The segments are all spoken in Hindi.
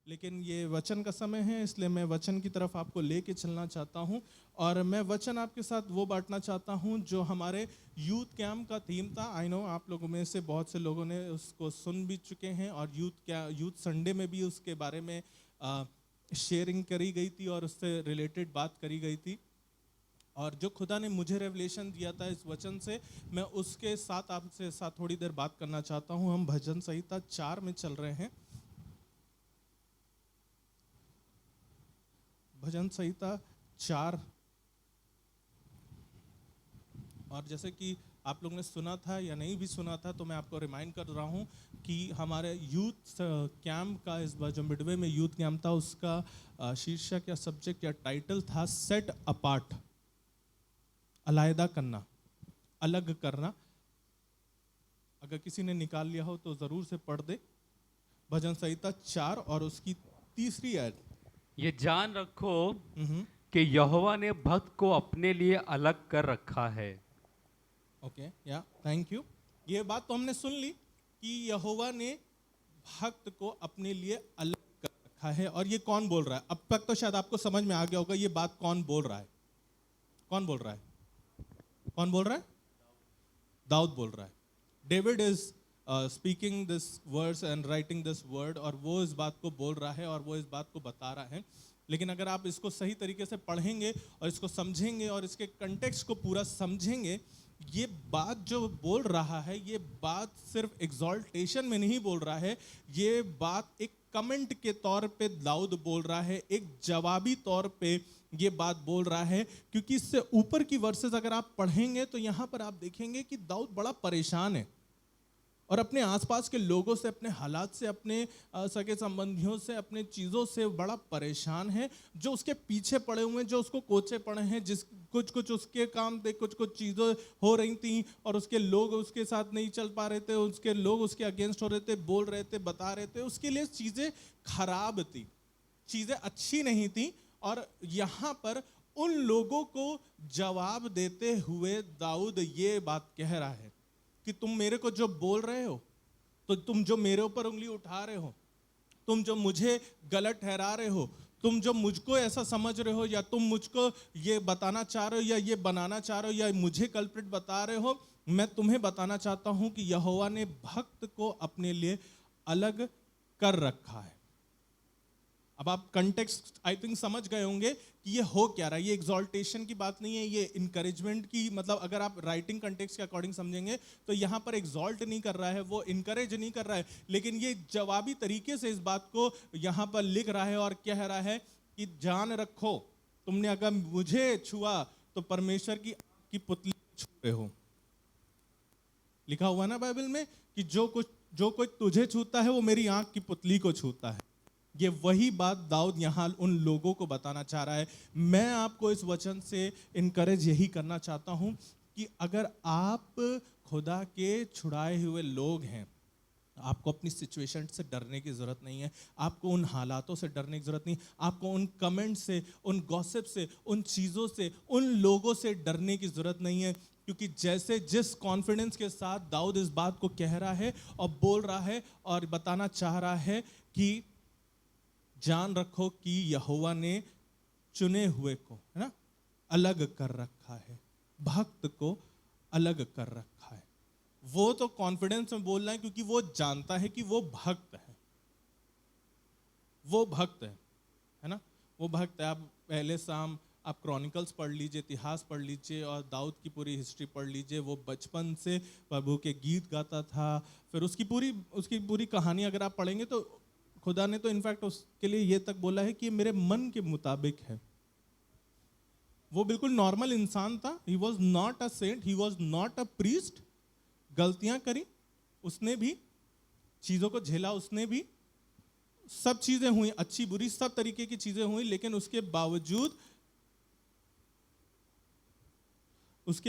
लेकिन ये वचन का समय है, इसलिए मैं वचन की तरफ आपको लेके चलना चाहता हूँ। और मैं वचन आपके साथ वो बांटना चाहता हूँ जो हमारे यूथ कैंप का थीम था। आई नो आप लोगों में से बहुत से लोगों ने उसको सुन भी चुके हैं, और यूथ संडे में भी उसके बारे में शेयरिंग करी गई थी और उससे रिलेटेड बात करी गई थी। और जो खुदा ने मुझे रेवलेशन दिया था इस वचन से, मैं उसके साथ आपसे साथ थोड़ी देर बात करना चाहता हूँ। हम भजन संहिता 4 में चल रहे हैं। भजन संहिता 4। और जैसे कि आप लोग ने सुना था या नहीं भी सुना था, तो मैं आपको रिमाइंड कर रहा हूँ कि हमारे यूथ कैंप का इस बार जो मिडवे में यूथ कैंप था, उसका शीर्षक या सब्जेक्ट या टाइटल था सेट अपार्ट, अलहदा करना, अलग करना। अगर किसी ने निकाल लिया हो तो ज़रूर से पढ़ दे। भजन संहिता 4 और उसकी तीसरी आयत। ये जान रखो हम्म। कि यहोवा ने भक्त को अपने लिए अलग कर रखा है। ओके, या थैंक यू। ये बात तो हमने सुन ली कि यहोवा ने भक्त को अपने लिए अलग कर रखा है। और ये कौन बोल रहा है? अब तक तो शायद आपको समझ में आ गया होगा ये बात कौन बोल रहा है। कौन बोल रहा है? कौन बोल रहा है? दाऊद बोल रहा है। David is speaking this words and writing this word, और वो इस बात को बोल रहा है और वो इस बात को बता रहा है। लेकिन अगर आप इसको सही तरीके से पढ़ेंगे और इसको समझेंगे और इसके कंटेक्स्ट को पूरा समझेंगे, ये बात जो बोल रहा है, ये बात सिर्फ एग्जॉल्टेशन में नहीं बोल रहा है, ये बात एक कमेंट के तौर पे दाऊद बोल रहा है, एक जवाबी तौर पे ये बात बोल रहा है। क्योंकि इससे ऊपर की वर्सेस अगर आप पढ़ेंगे तो यहां पर आप देखेंगे कि दाऊद बड़ा परेशान है और अपने आसपास के लोगों से, अपने हालात से, अपने सगे संबंधियों से, अपने चीज़ों से बड़ा परेशान है। जो उसके पीछे पड़े हुए हैं, जो उसको कोचे पड़े हैं, जिस कुछ कुछ उसके काम थे, कुछ कुछ चीज़ें हो रही थी और उसके लोग उसके साथ नहीं चल पा रहे थे, उसके लोग उसके अगेंस्ट हो रहे थे, बोल रहे थे, बता रहे थे, उसके लिए चीज़ें खराब थी, चीज़ें अच्छी नहीं थी। और यहाँ पर उन लोगों को जवाब देते हुए दाऊद ये बात कह रहा है कि तुम मेरे को जो बोल रहे हो, तो तुम जो मेरे ऊपर उंगली उठा रहे हो, तुम जो मुझे गलत ठहरा रहे हो, तुम जो मुझको ऐसा समझ रहे हो, या तुम मुझको ये बताना चाह रहे हो या ये बनाना चाह रहे हो या मुझे कल्प्रिट बता रहे हो, मैं तुम्हें बताना चाहता हूं कि यहोवा ने भक्त को अपने लिए अलग कर रखा है। अब आप कंटेक्स्ट आई थिंक समझ गए होंगे कि ये हो क्या रहा है। ये एग्जॉल्टेशन की बात नहीं है, ये इंकरेजमेंट की, मतलब अगर आप राइटिंग कंटेक्स्ट के अकॉर्डिंग समझेंगे तो यहाँ पर एग्जॉल्ट नहीं कर रहा है, वो इंकरेज नहीं कर रहा है, लेकिन ये जवाबी तरीके से इस बात को यहाँ पर लिख रहा है और कह रहा है कि जान रखो, तुमने अगर मुझे छुआ तो परमेश्वर की पुतली छू रहे हो। लिखा हुआ ना बाइबल में कि जो कोई तुझे छूता है वो मेरी आंख की पुतली को छूता है। ये वही बात दाऊद यहाँ उन लोगों को बताना चाह रहा है। मैं आपको इस वचन से इनकरेज यही करना चाहता हूँ कि अगर आप खुदा के छुड़ाए हुए लोग हैं, आपको अपनी सिचुएशन से डरने की ज़रूरत नहीं है, आपको उन हालातों से डरने की ज़रूरत नहीं, आपको उन कमेंट से, उन गॉसिप से, उन चीज़ों से, उन लोगों से डरने की ज़रूरत नहीं है। क्योंकि जैसे जिस कॉन्फिडेंस के साथ दाऊद इस बात को कह रहा है और बोल रहा है और बताना चाह रहा है कि जान रखो कि यहोवा ने चुने हुए को, है ना, अलग कर रखा है, भक्त को अलग कर रखा है। वो तो कॉन्फिडेंस में बोल रहा है क्योंकि वो जानता है कि वो भक्त है, वो भक्त है ना, वो भक्त है। आप पहले शाम आप क्रॉनिकल्स पढ़ लीजिए, इतिहास पढ़ लीजिए और दाऊद की पूरी हिस्ट्री पढ़ लीजिए। वो बचपन से प्रभु के गीत गाता था, फिर उसकी पूरी कहानी अगर आप पढ़ेंगे तो खुदा ने तो इनफैक्ट उसके लिए ये तक बोला है कि मेरे मन के मुताबिक है। वो बिल्कुल नॉर्मल इंसान था, he was not a saint, he was not a priest. गलतियां करी उसने भी, चीजों को झेला उसने भी, सब चीजें हुई, अच्छी बुरी सब तरीके की चीजें हुई, लेकिन उसके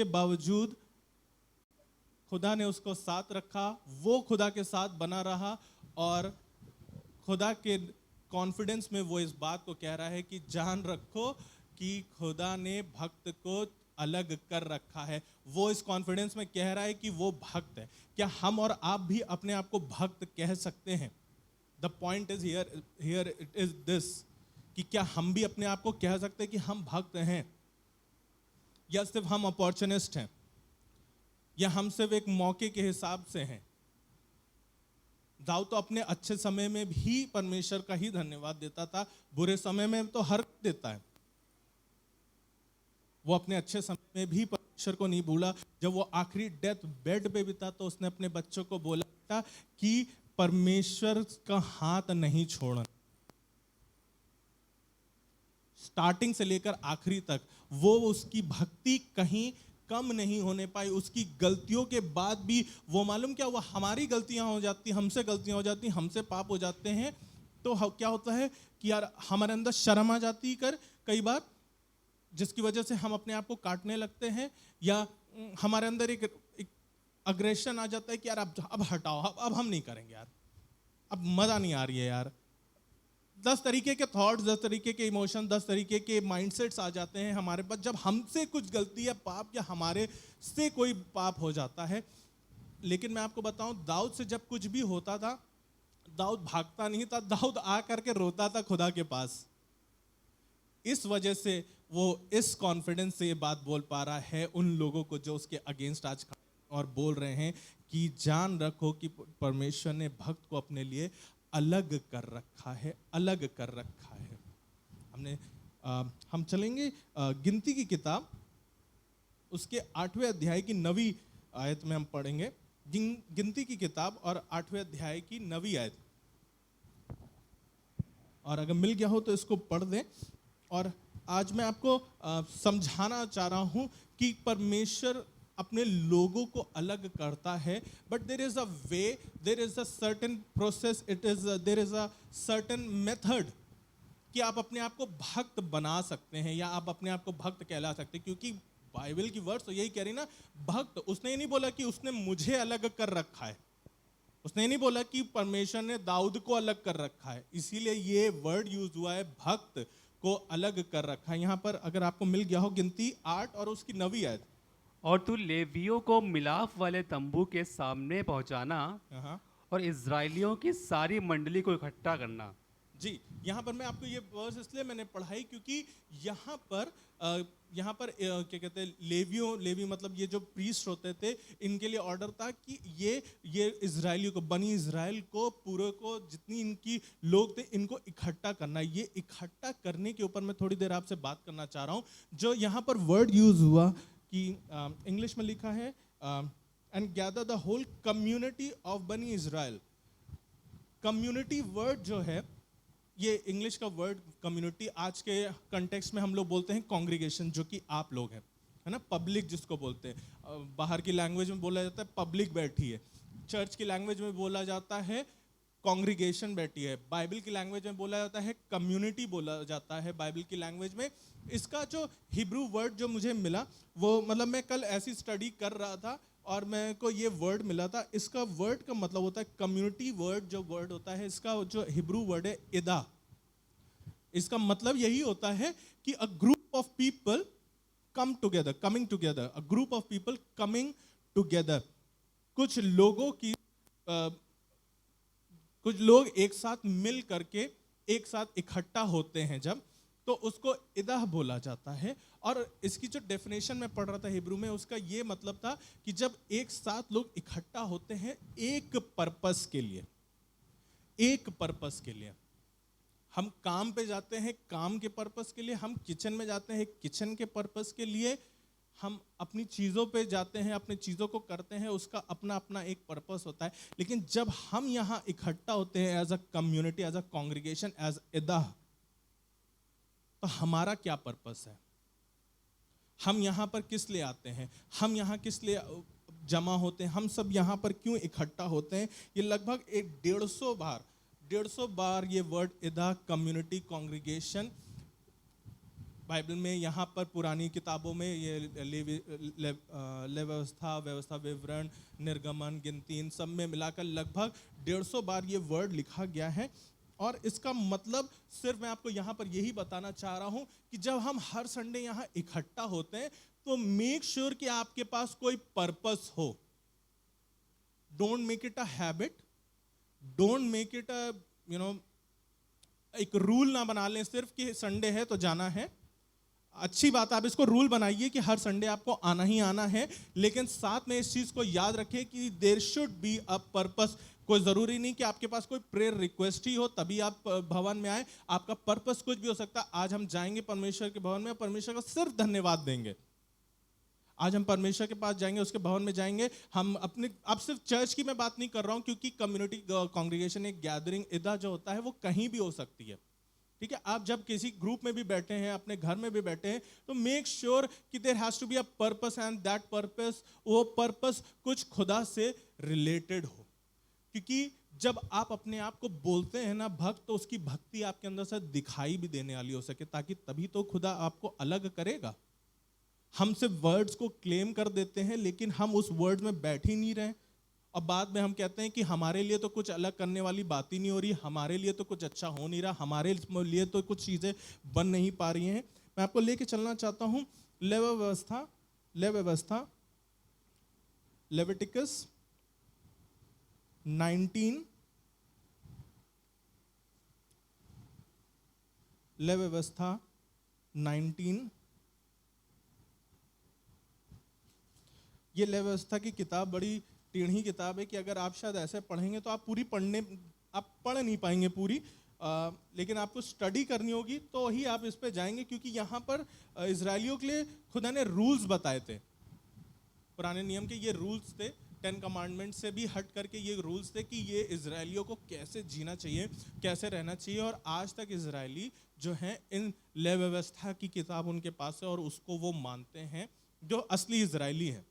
बावजूद खुदा ने उसको साथ रखा, वो खुदा के साथ बना रहा। और खुदा के कॉन्फिडेंस में वो इस बात को कह रहा है कि जान रखो कि खुदा ने भक्त को अलग कर रखा है। वो इस कॉन्फिडेंस में कह रहा है कि वो भक्त है। क्या हम और आप भी अपने आप को भक्त कह सकते हैं? The point is here it is this कि क्या हम भी अपने आप को कह सकते हैं कि हम भक्त हैं, या सिर्फ हम अपॉर्चुनिस्ट हैं, या हम सिर्फ एक मौके के हिसाब से हैं। दाऊद तो अपने अच्छे समय में भी परमेश्वर का ही धन्यवाद देता था, बुरे समय में तो हर देता है। वो अपने अच्छे समय में भी परमेश्वर को नहीं भूला। जब वो आखिरी डेथ बेड पे भी था तो उसने अपने बच्चों को बोला था कि परमेश्वर का हाथ नहीं छोड़ना। स्टार्टिंग से लेकर आखिरी तक वो उसकी भक्ति कहीं कम नहीं होने पाई। उसकी गलतियों के बाद भी वो मालूम क्या हुआ, हमारी गलतियां हो जाती, हमसे गलतियां हो जाती, हमसे पाप हो जाते हैं, तो क्या होता है कि यार हमारे अंदर शर्म आ जाती कर कई बार, जिसकी वजह से हम अपने आप को काटने लगते हैं, या हमारे अंदर एक अग्रेशन आ जाता है कि यार अब हटाओ, अब हम नहीं करेंगे यार, अब मजा नहीं आ रही है यार। 10 तरीके के थॉट्स, 10 तरीके के इमोशन, 10 तरीके के माइंडसेट्स आ जाते हैं हमारे पास जब हमसे कुछ गलती या पाप, या हमारे से कोई पाप हो जाता है। लेकिन मैं आपको बताऊं, दाऊद से जब कुछ भी होता था, दाऊद भागता नहीं था, दाऊद आ करके रोता था खुदा के पास। इस वजह से वो इस कॉन्फिडेंस से ये बात बोल पा रहा है उन लोगों को जो उसके अगेंस्ट आज खड़े और बोल रहे हैं कि जान रखो कि परमेश्वर ने भक्त को अपने लिए अलग कर रखा है, अलग कर रखा है। हम चलेंगे गिनती की किताब, उसके 8वें अध्याय की 9वीं आयत में हम पढ़ेंगे। गिनती की किताब और 8वें अध्याय की 9वीं आयत, और अगर मिल गया हो तो इसको पढ़ दें। और आज मैं आपको समझाना चाह रहा हूं कि परमेश्वर अपने लोगों को अलग करता है, but there is a way, there is a certain process, there is a certain method कि आप अपने आप को भक्त बना सकते हैं, या आप अपने आप को भक्त कहला सकते हैं। क्योंकि बाइबल की वर्ड्स तो यही कह रही ना, भक्त। उसने ये नहीं बोला कि उसने मुझे अलग कर रखा है, उसने ये नहीं बोला कि परमेश्वर ने दाऊद को अलग कर रखा है, इसीलिए ये वर्ड यूज हुआ है, भक्त को अलग कर रखा है। यहां पर अगर आपको मिल गया हो गिनती 8 और उसकी 9वीं आयत। और तू लेवियों को मिलाप वाले तंबू के सामने पहुंचाना हाँ और इज़राइलियों की सारी मंडली को इकट्ठा करना। जी, यहाँ पर मैं आपको ये वर्स इसलिए मैंने पढ़ाई क्योंकि यहाँ पर क्या कहते हैं, लेवी मतलब ये जो प्रीस्ट होते थे, इनके लिए ऑर्डर था कि ये इजरायलियों को, बनी इजराइल को, पूरे को, जितनी इनकी लोग थे, इनको इकट्ठा करना। ये इकट्ठा करने के ऊपर मैं थोड़ी देर आपसे बात करना चाह रहा हूँ। जो यहाँ पर वर्ड यूज हुआ कि इंग्लिश में लिखा है and gather the whole community of बनी इजराइल। कम्युनिटी वर्ड जो है, ये इंग्लिश का वर्ड कम्युनिटी, आज के कंटेक्स्ट में हम लोग बोलते हैं कॉन्ग्रीगेशन, जो कि आप लोग हैं, है ना, पब्लिक जिसको बोलते हैं। बाहर की लैंग्वेज में बोला जाता है पब्लिक बैठी है, चर्च की लैंग्वेज में बोला जाता है कॉन्ग्रीगेशन बैठी है, बाइबल की लैंग्वेज में बोला जाता है कम्युनिटी बोला जाता है बाइबल की लैंग्वेज में। इसका जो हिब्रू वर्ड जो मुझे मिला, वो मतलब मैं कल ऐसी स्टडी कर रहा था और मेरे को ये वर्ड मिला था। इसका वर्ड का मतलब होता है कम्युनिटी वर्ड, जो वर्ड होता है इसका जो हिब्रू वर्ड है इदा। इसका मतलब यही होता है कि a group of people come together, coming together, a group of people coming together. कुछ लोगों की कुछ लोग एक साथ मिल करके एक साथ इकट्ठा होते हैं जब, तो उसको इदाह बोला जाता है। और इसकी जो डेफिनेशन मैं पढ़ रहा था हिब्रू में, उसका ये मतलब था कि जब एक साथ लोग इकट्ठा होते हैं एक पर्पस के लिए, एक पर्पस के लिए। हम काम पे जाते हैं काम के पर्पस के लिए, हम किचन में जाते हैं किचन के पर्पस के लिए, हम अपनी चीज़ों पे जाते हैं, अपनी चीज़ों को करते हैं, उसका अपना अपना एक पर्पस होता है। लेकिन जब हम यहाँ इकट्ठा होते हैं as a community, as a congregation, as इदाह, तो हमारा क्या पर्पस है? हम यहाँ पर किस लिए आते हैं? हम यहाँ किस लिए जमा होते हैं? हम सब यहाँ पर क्यों इकट्ठा होते हैं? ये लगभग 150 बार ये वर्ड इदा, कम्युनिटी, कॉन्ग्रीगेशन बाइबल में, यहाँ पर पुरानी किताबों में ये व्यवस्था, विवरण, निर्गमन, गिनती, इन सब में मिलाकर लगभग 150 बार ये वर्ड लिखा गया है। और इसका मतलब सिर्फ मैं आपको यहाँ पर यही बताना चाह रहा हूँ कि जब हम हर संडे यहाँ इकट्ठा होते हैं तो मेक श्योर कि आपके पास कोई पर्पस हो। Don't make it a habit, don't make it a एक रूल ना बना लें सिर्फ कि संडे है तो जाना है। अच्छी बात, आप इसको रूल बनाइए कि हर संडे आपको आना ही आना है, लेकिन साथ में इस चीज को याद रखें कि there should be a purpose. कोई जरूरी नहीं कि आपके पास कोई प्रेयर रिक्वेस्ट ही हो तभी आप भवन में आए। आपका पर्पस कुछ भी हो सकता है। आज हम जाएंगे परमेश्वर के भवन में, परमेश्वर का सिर्फ धन्यवाद देंगे। आज हम परमेश्वर के पास जाएंगे, उसके भवन में जाएंगे। हम अपने, अब सिर्फ चर्च की मैं बात नहीं कर रहा हूं, क्योंकि कम्युनिटी कांग्रेगेशन, एक गैदरिंग इदा जो होता है वो कहीं भी हो सकती है। ठीक है, आप जब किसी ग्रुप में भी बैठे हैं, अपने घर में भी बैठे हैं, तो मेक श्योर कि there has to be a purpose and that purpose, वो पर्पस कुछ खुदा से रिलेटेड हो। क्योंकि जब आप अपने आप को बोलते हैं ना भक्त, तो उसकी भक्ति आपके अंदर से दिखाई भी देने वाली हो सके, ताकि तभी तो खुदा आपको अलग करेगा। हम सिर्फ वर्ड्स को क्लेम कर देते हैं, लेकिन हम उस वर्ड में बैठ ही नहीं रहे, और बाद में हम कहते हैं कि हमारे लिए तो कुछ अलग करने वाली बात ही नहीं हो रही, हमारे लिए तो कुछ अच्छा हो नहीं रहा, हमारे लिए तो कुछ चीज़ें बन नहीं पा रही हैं। मैं आपको लेके चलना चाहता हूँ लय व्यवस्था, लेविटिकस 19, लय व्यवस्था 19। ये लय व्यवस्था की किताब बड़ी टेढ़ी किताब है कि अगर आप शायद ऐसे पढ़ेंगे तो आप पढ़ नहीं पाएंगे पूरी, लेकिन आपको स्टडी करनी होगी तो ही आप इस पे जाएंगे, क्योंकि यहाँ पर इजरायलियों के लिए खुदा ने रूल्स बताए थे। पुराने नियम के ये रूल्स थे, 10 कमांडमेंट से भी हट करके ये रूल्स थे कि ये इजरायलियों को कैसे जीना चाहिए, कैसे रहना चाहिए। और आज तक इजरायली जो हैं, इन लय व्यवस्था की किताब उनके पास है और उसको वो मानते हैं। जो असली इजरायली हैं,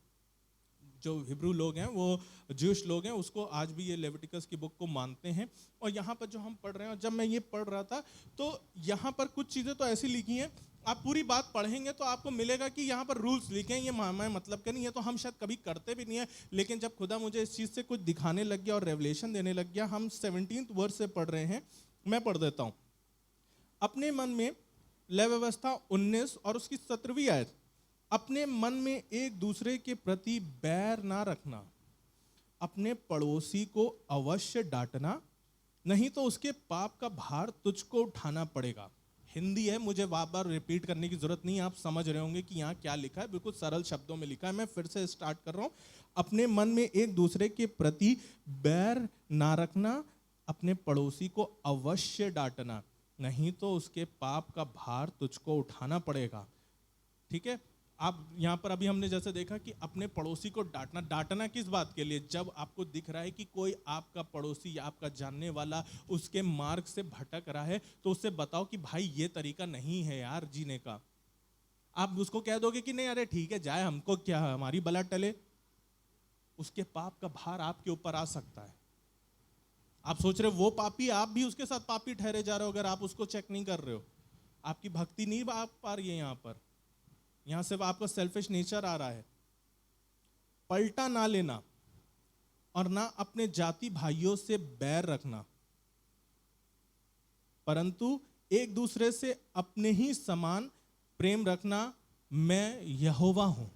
जो हिब्रू लोग हैं, वो ज्यूश लोग हैं, उसको आज भी ये लेविटिकस की बुक को मानते हैं। और यहाँ पर जो हम पढ़ रहे हैं, और जब मैं ये पढ़ रहा था तो यहाँ पर कुछ चीज़ें तो ऐसी लिखी हैं, आप पूरी बात पढ़ेंगे तो आपको मिलेगा कि यहाँ पर रूल्स लिखे हैं, ये मैं मतलब के नहीं है, तो हम शायद कभी करते भी नहीं है। लेकिन जब खुदा मुझे इस चीज़ से कुछ दिखाने लग गया और रेवलेशन देने लग गया, हम 17th वर्स से पढ़ रहे हैं, मैं पढ़ देता हूँ। अपने मन में, लय व्यवस्था 19 और उसकी 17वीं आयत, अपने मन में एक दूसरे के प्रति बैर ना रखना, अपने पड़ोसी को अवश्य डांटना, नहीं तो उसके पाप का भार तुझको उठाना पड़ेगा। हिंदी है, मुझे बार बार रिपीट करने की जरूरत नहीं, आप समझ रहे होंगे कि यहाँ क्या लिखा है, बिल्कुल सरल शब्दों में लिखा है। मैं फिर से स्टार्ट कर रहा हूँ। अपने मन में एक दूसरे के प्रति बैर ना रखना, अपने पड़ोसी को अवश्य डांटना, नहीं तो उसके पाप का भार तुझको उठाना पड़ेगा। ठीक है, आप यहाँ पर अभी हमने जैसे देखा कि अपने पड़ोसी को डांटना किस बात के लिए? जब आपको दिख रहा है कि कोई आपका पड़ोसी या आपका जानने वाला उसके मार्ग से भटक रहा है, तो उससे बताओ कि भाई ये तरीका नहीं है यार जीने का। आप उसको कह दोगे कि नहीं अरे ठीक है जाए, हमको क्या, हमारी बला टले, उसके पाप का भार आपके ऊपर आ सकता है। आप सोच रहे हो वो पापी, आप भी उसके साथ पापी ठहरे जा रहे हो अगर आप उसको चेक नहीं कर रहे हो। आपकी भक्ति नहीं आ पा रही है यहाँ से आपका सेल्फिश नेचर आ रहा है। पलटा ना लेना और ना अपने जाति भाइयों से बैर रखना, परंतु एक दूसरे से अपने ही समान प्रेम रखना, मैं यहोवा हूं।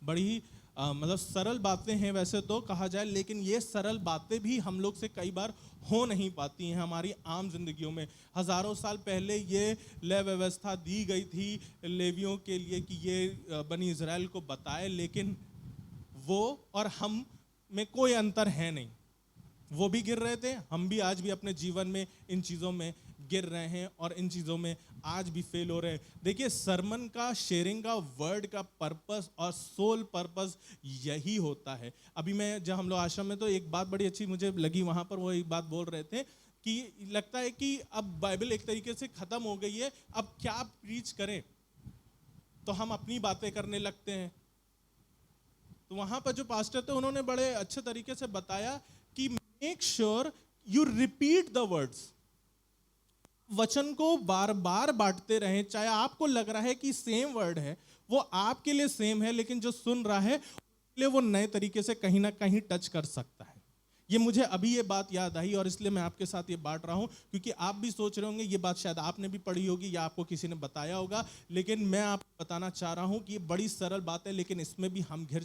बड़ी मतलब सरल बातें हैं वैसे तो कहा जाए, लेकिन ये सरल बातें भी हम लोग से कई बार हो नहीं पाती हैं हमारी आम जिंदगियों में। हजारों साल पहले ये लय व्यवस्था दी गई थी लेवियों के लिए कि ये बनी इज़राइल को बताए, लेकिन वो और हम में कोई अंतर है नहीं। वो भी गिर रहे थे, हम भी आज भी अपने जीवन में इन चीज़ों में गिर रहे हैं और इन चीज़ों में आज भी फेल हो रहे हैं। देखिए, सरमन का, शेयरिंग का, वर्ड का पर्पस और सोल पर्पस यही होता है। अभी मैं जब हम लोग आश्रम में, तो एक बात बड़ी अच्छी मुझे लगी वहाँ पर, वो एक बात बोल रहे थे कि लगता है कि अब बाइबल एक तरीके से ख़त्म हो गई है, अब क्या प्रीच करें, तो हम अपनी बातें करने लगते हैं। तो वहाँ पर जो पास्टर थे उन्होंने बड़े अच्छे तरीके से बताया कि make sure you repeat the words. वचन को बार बार बांटते रहें, चाहे आपको लग रहा है कि सेम वर्ड है, वो आपके लिए सेम है, लेकिन जो सुन रहा है उसके लिए वो नए तरीके से कहीं ना कहीं टच कर सकता है। ये मुझे अभी ये बात याद आई और इसलिए मैं आपके साथ ये बांट रहा हूँ, क्योंकि आप भी सोच रहे होंगे ये बात शायद आपने भी पढ़ी होगी या आपको किसी ने बताया होगा, लेकिन मैं आपको बताना चाह रहा हूँ कि ये बड़ी सरल बात है, लेकिन इसमें भी हम गिर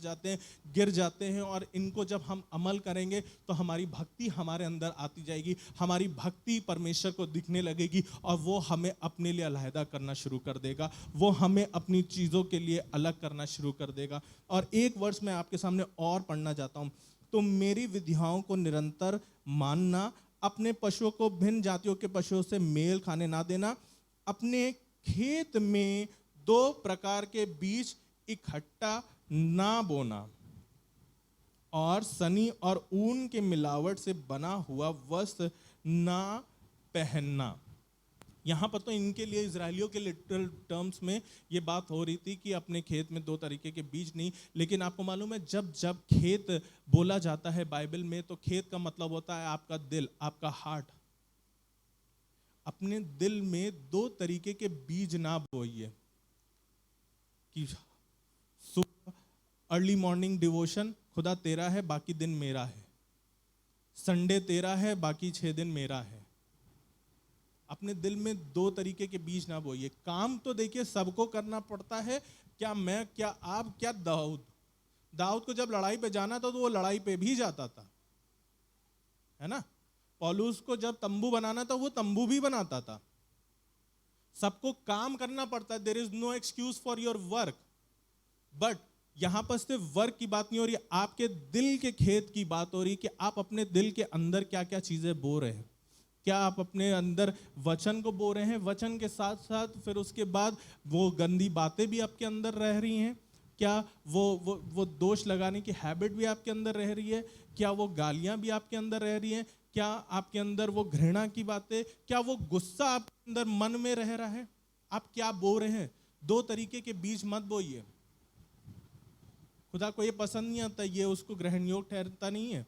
जाते हैं और इनको जब हम अमल करेंगे तो हमारी भक्ति हमारे अंदर आती जाएगी, हमारी भक्ति परमेश्वर को दिखने लगेगी और वो हमें अपने लिए अलहदा करना शुरू कर देगा, वो हमें अपनी चीज़ों के लिए अलग करना शुरू कर देगा। और एक वर्ष मैं आपके सामने और पढ़ना चाहता हूँ, तो मेरी विधियों को निरंतर मानना, अपने पशुओं को भिन्न जातियों के पशुओं से मेल खाने ना देना, अपने खेत में 2 प्रकार के बीज इकट्ठा ना बोना और सनी और ऊन के मिलावट से बना हुआ वस्त्र ना पहनना। यहाँ पर तो इनके लिए, इजरायलियों के लिटरल टर्म्स में ये बात हो रही थी कि अपने खेत में 2 तरीके के बीज नहीं, लेकिन आपको मालूम है जब जब खेत बोला जाता है बाइबल में, तो खेत का मतलब होता है आपका दिल, आपका हार्ट। अपने दिल में 2 तरीके के बीज ना बोइए कि सुबह अर्ली मॉर्निंग डिवोशन, खुदा तेरा है बाकी दिन मेरा है, संडे तेरा है बाकी 6 दिन मेरा है। अपने दिल में 2 तरीके के बीज ना बोइए। काम तो देखिए सबको करना पड़ता है, क्या मैं, क्या आप, क्या दाऊद को जब लड़ाई पे जाना था तो वो लड़ाई पे भी जाता था, है ना। पौलुस को जब तंबू बनाना था वो तंबू भी बनाता था। सबको काम करना पड़ता है, there is no excuse for your work. But यहां पर सिर्फ वर्क की बात नहीं हो रही, आपके दिल के खेत की बात हो रही कि आप अपने दिल के अंदर क्या क्या चीजें बो रहे हैं। क्या आप अपने अंदर वचन को बो रहे हैं, वचन के साथ साथ फिर उसके बाद वो गंदी बातें भी आपके अंदर रह रही हैं? क्या वो दोष लगाने की हैबिट भी आपके अंदर रह रही है? क्या वो गालियां भी आपके अंदर रह रही हैं? क्या आपके अंदर वो घृणा की बातें, क्या वो गुस्सा आपके अंदर मन में रह रहा है? आप क्या बो रहे हैं? 2 तरीके के बीज मत बोइए। खुदा को ये पसंद नहीं आता, ये उसको ग्रहण योग्य ठहरता नहीं है,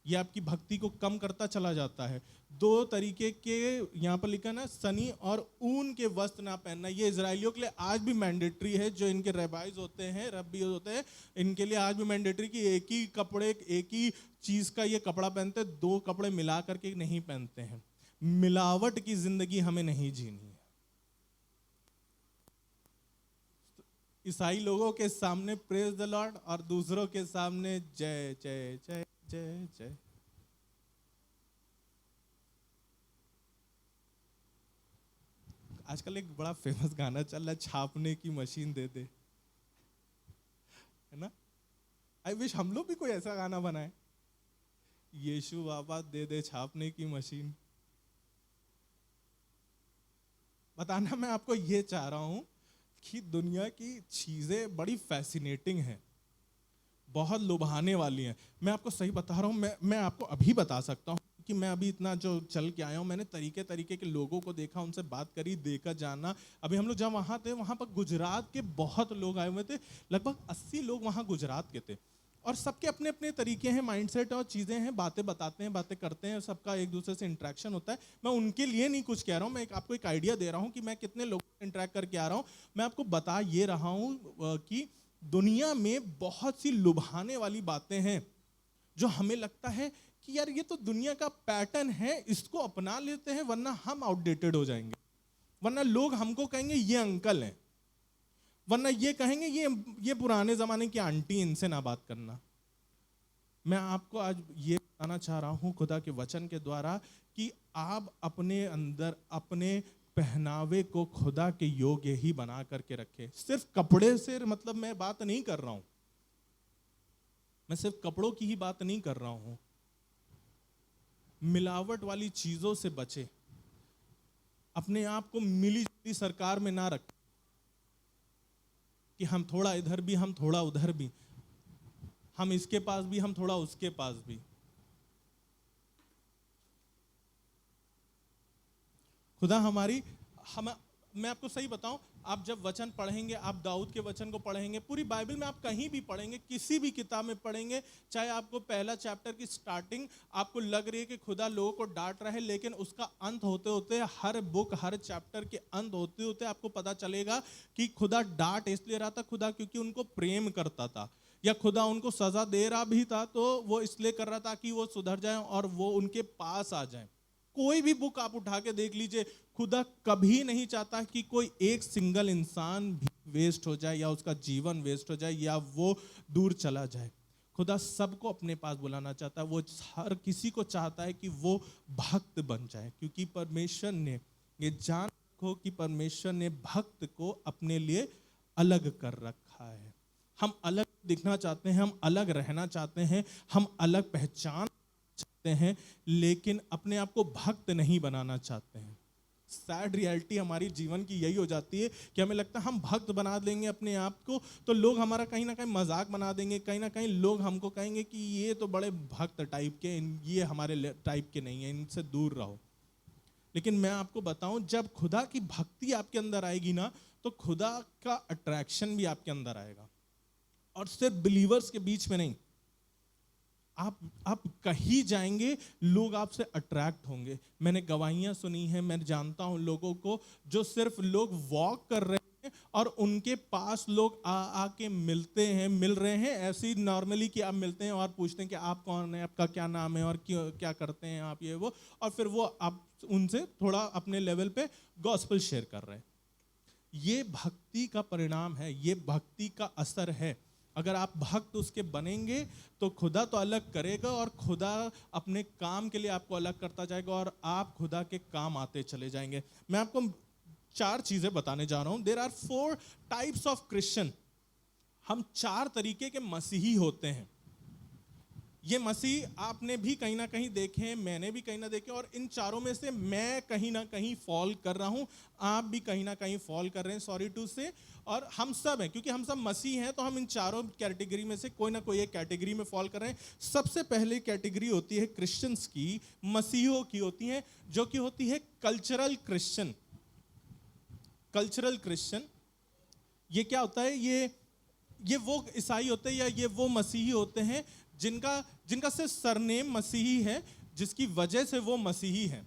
ये आपकी भक्ति को कम करता चला जाता है। 2 तरीके के, यहाँ पर लिखा ना, सनी और ऊन के वस्त्र ना पहनना। ये इजरायलियों के लिए आज भी मैंडेटरी है, जो इनके रबाइज होते हैं, रब्बी होते हैं, इनके लिए आज भी मैंडेटरी कि एक ही कपड़े, एक ही चीज का ये कपड़ा पहनते, 2 कपड़े मिला करके नहीं पहनते हैं। मिलावट की जिंदगी हमें नहीं जीनी है। ईसाई लोगों के सामने प्रेज द लॉर्ड और दूसरों के सामने जय जय जय जय जय। आजकल एक बड़ा फेमस गाना चल रहा है, छापने की मशीन दे दे, है ना। आई विश हम लोग भी कोई ऐसा गाना बनाए, यीशु बाबा दे दे छापने की मशीन। बताना मैं आपको ये चाह रहा हूं कि दुनिया की चीजें बड़ी फैसिनेटिंग हैं, बहुत लुभाने वाली हैं। मैं आपको सही बता रहा हूं, मैं आपको अभी बता सकता हूं कि मैं अभी इतना जो चल के आया हूं, मैंने तरीके तरीके के लोगों को देखा, उनसे बात करी, देखा, जाना। अभी हम लोग जब वहां थे, वहां पर गुजरात के बहुत लोग आए हुए थे, लगभग 80 लोग वहां गुजरात के थे, और सबके अपने अपने तरीके हैं, माइंडसेट और चीज़ें हैं, बातें बताते हैं, बातें करते हैं, सबका एक दूसरे से इंटरेक्शन होता है। मैं उनके लिए नहीं कुछ कह रहा हूँ, मैं आपको एक आइडिया दे रहा हूँ कि मैं कितने लोगों से इंटरेक्ट करके आ रहा हूँ। मैं आपको बता ये रहा हूँ कि दुनिया में बहुत सी लुभाने वाली बातें हैं जो हमें लगता है कि यार ये तो दुनिया का पैटर्न है, इसको अपना लेते हैं वरना हम आउटडेटेड हो जाएंगे, वरना लोग हमको कहेंगे ये अंकल हैं, वरना ये कहेंगे ये पुराने जमाने की आंटी, इनसे ना बात करना। मैं आपको आज ये बताना चाह रहा हूं खुदा के वचन के द्वारा कि आप अपने अंदर अपने पहनावे को खुदा के योग्य ही बना करके रखें। सिर्फ कपड़े से मतलब मैं बात नहीं कर रहा हूं, मैं सिर्फ कपड़ों की ही बात नहीं कर रहा हूं। मिलावट वाली चीजों से बचे, अपने आप को मिली जुली सरकार में ना रखें कि हम थोड़ा इधर भी, हम थोड़ा उधर भी, हम इसके पास भी, हम थोड़ा उसके पास भी। खुदा हमारी मैं आपको सही बताऊं, आप जब वचन पढ़ेंगे, आप दाऊद के वचन को पढ़ेंगे, पूरी बाइबल में आप कहीं भी पढ़ेंगे, किसी भी किताब में पढ़ेंगे, चाहे आपको पहला चैप्टर की स्टार्टिंग आपको लग रही है कि खुदा लोगों को डांट रहा है, लेकिन उसका अंत होते होते, हर बुक, हर चैप्टर के अंत होते होते आपको पता चलेगा कि खुदा डांट इसलिए रहा था, खुदा क्योंकि उनको प्रेम करता था। या खुदा उनको सजा दे रहा भी था तो वो इसलिए कर रहा था कि वो सुधर जाएं और वो उनके पास आ जाएं। कोई भी बुक आप उठा के देख लीजिए, खुदा कभी नहीं चाहता कि कोई एक सिंगल इंसान भी वेस्ट हो जाए या उसका जीवन वेस्ट हो जाए या वो दूर चला जाए। खुदा सबको अपने पास बुलाना चाहता है। वो हर किसी को चाहता है कि वो भक्त बन जाए, क्योंकि परमेश्वर ने ये जान रखो कि परमेश्वर ने भक्त को अपने लिए अलग कर रखा है। हम अलग दिखना चाहते हैं, हम अलग रहना चाहते हैं, हम अलग पहचान चाहते हैं, लेकिन अपने आप को भक्त नहीं बनाना चाहते हैं। सैड रियलिटी हमारी जीवन की यही हो जाती है कि हमें लगता है हम भक्त बना देंगे अपने आप को तो लोग हमारा कहीं ना कहीं मजाक बना देंगे, कहीं ना कहीं लोग हमको कहेंगे कि ये तो बड़े भक्त टाइप के, ये हमारे टाइप के नहीं है, इनसे दूर रहो। लेकिन मैं आपको बताऊं, जब खुदा की भक्ति आपके अंदर आएगी ना, तो खुदा का अट्रैक्शन भी आपके अंदर आएगा, और सिर्फ बिलीवर्स के बीच में नहीं। आप कहीं जाएंगे लोग आपसे अट्रैक्ट होंगे। मैंने गवाहियां सुनी हैं, मैं जानता हूं लोगों को जो सिर्फ लोग वॉक कर रहे हैं और उनके पास लोग आके मिल रहे हैं ऐसे ही नॉर्मली कि आप मिलते हैं और पूछते हैं कि आप कौन है, आपका क्या नाम है और क्या करते हैं आप, ये वो, और फिर वो आप उनसे थोड़ा अपने लेवल पे गॉस्पेल शेयर कर रहे हैं। ये भक्ति का परिणाम है, ये भक्ति का असर है। अगर आप भक्त उसके बनेंगे तो खुदा तो अलग करेगा, और खुदा अपने काम के लिए आपको अलग करता जाएगा और आप खुदा के काम आते चले जाएंगे। मैं आपको 4 चीजें बताने जा रहा हूं। There are 4 types of Christian. हम 4 तरीके के मसीही होते हैं। ये मसीह आपने भी कहीं ना कहीं देखे, मैंने भी कहीं ना देखे, और इन चारों में से मैं कहीं ना कहीं फॉल कर रहा हूं, आप भी कहीं ना कहीं फॉल कर रहे हैं, सॉरी टू से। और हम सब हैं, क्योंकि हम सब मसीह हैं, तो हम इन चारों कैटेगरी में से कोई ना कोई एक कैटेगरी में फॉल कर रहे हैं। सबसे पहले कैटेगरी होती है क्रिश्चियंस की, मसीहों की होती है, जो कि होती है कल्चरल क्रिश्चियन। कल्चरल क्रिश्चियन ये क्या होता है? ये वो ईसाई होते हैं या ये वो मसीही होते हैं जिनका सिर्फ सरनेम मसीही है, जिसकी वजह से वो मसीही हैं।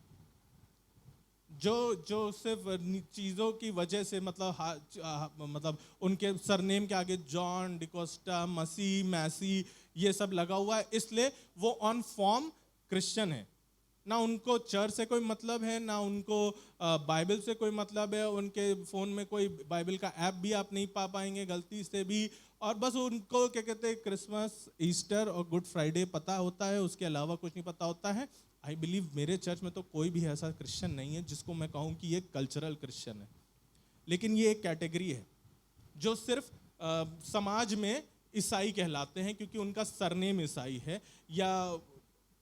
जो सिर्फ चीज़ों की वजह से, मतलब उनके सरनेम के आगे जॉन, डिकोस्टा, मसीह, मैसी ये सब लगा हुआ है, इसलिए वो ऑन फॉर्म क्रिश्चियन है। ना उनको चर्च से कोई मतलब है, ना उनको बाइबल से कोई मतलब है। उनके फ़ोन में कोई बाइबल का ऐप भी आप नहीं पा पाएंगे गलती से भी। और बस उनको क्या कहते हैं, क्रिसमस, ईस्टर और गुड फ्राइडे पता होता है, उसके अलावा कुछ नहीं पता होता है। आई बिलीव मेरे चर्च में तो कोई भी ऐसा क्रिश्चियन नहीं है जिसको मैं कहूँ कि ये कल्चरल क्रिश्चियन है। लेकिन ये एक कैटेगरी है जो सिर्फ समाज में ईसाई कहलाते हैं, क्योंकि उनका सरनेम ईसाई है या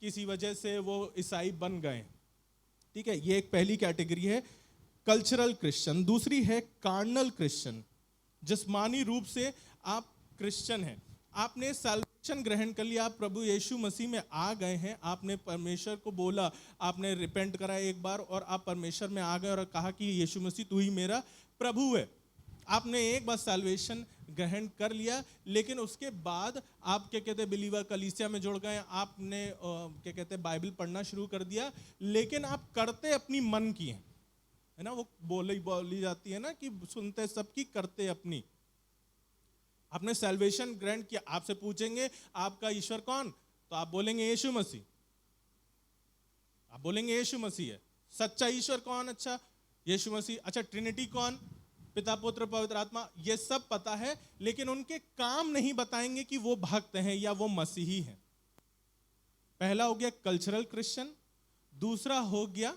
किसी वजह से वो ईसाई बन गए। ठीक है, ये एक पहली कैटेगरी है, कल्चरल क्रिश्चियन। दूसरी है कार्नल क्रिश्चियन। जिस्मानी रूप से आप क्रिश्चियन हैं, आपने सैल्वेशन ग्रहण कर लिया, आप प्रभु यीशु मसीह में आ गए हैं, आपने परमेश्वर को बोला, आपने रिपेंट करा एक बार और आप परमेश्वर में आ गए और कहा कि यीशु मसीह तू ही मेरा प्रभु है। आपने एक बार सैल्वेशन ग्रहण कर लिया, लेकिन उसके बाद आप क्या कहते हैं, बिलीवर कलीसिया में जुड़ गए, आपने क्या कहते हैं बाइबल पढ़ना शुरू कर दिया, लेकिन आप करते अपनी मन की हैं, है ना, वो बोली जाती है ना कि सुनते सबकी करते अपनी। आपने सैल्वेशन ग्रहण किया, आपसे पूछेंगे आपका ईश्वर कौन, तो आप बोलेंगे यीशु मसीह, आप बोलेंगे यीशु मसीह है। सच्चा ईश्वर कौन? अच्छा यीशु मसीह। अच्छा ट्रिनिटी कौन? पिता, पुत्र, पवित्र आत्मा। ये सब पता है, लेकिन उनके काम नहीं बताएंगे कि वो भक्त हैं या वो मसीही हैं। पहला हो गया कल्चरल क्रिश्चियन, दूसरा हो गया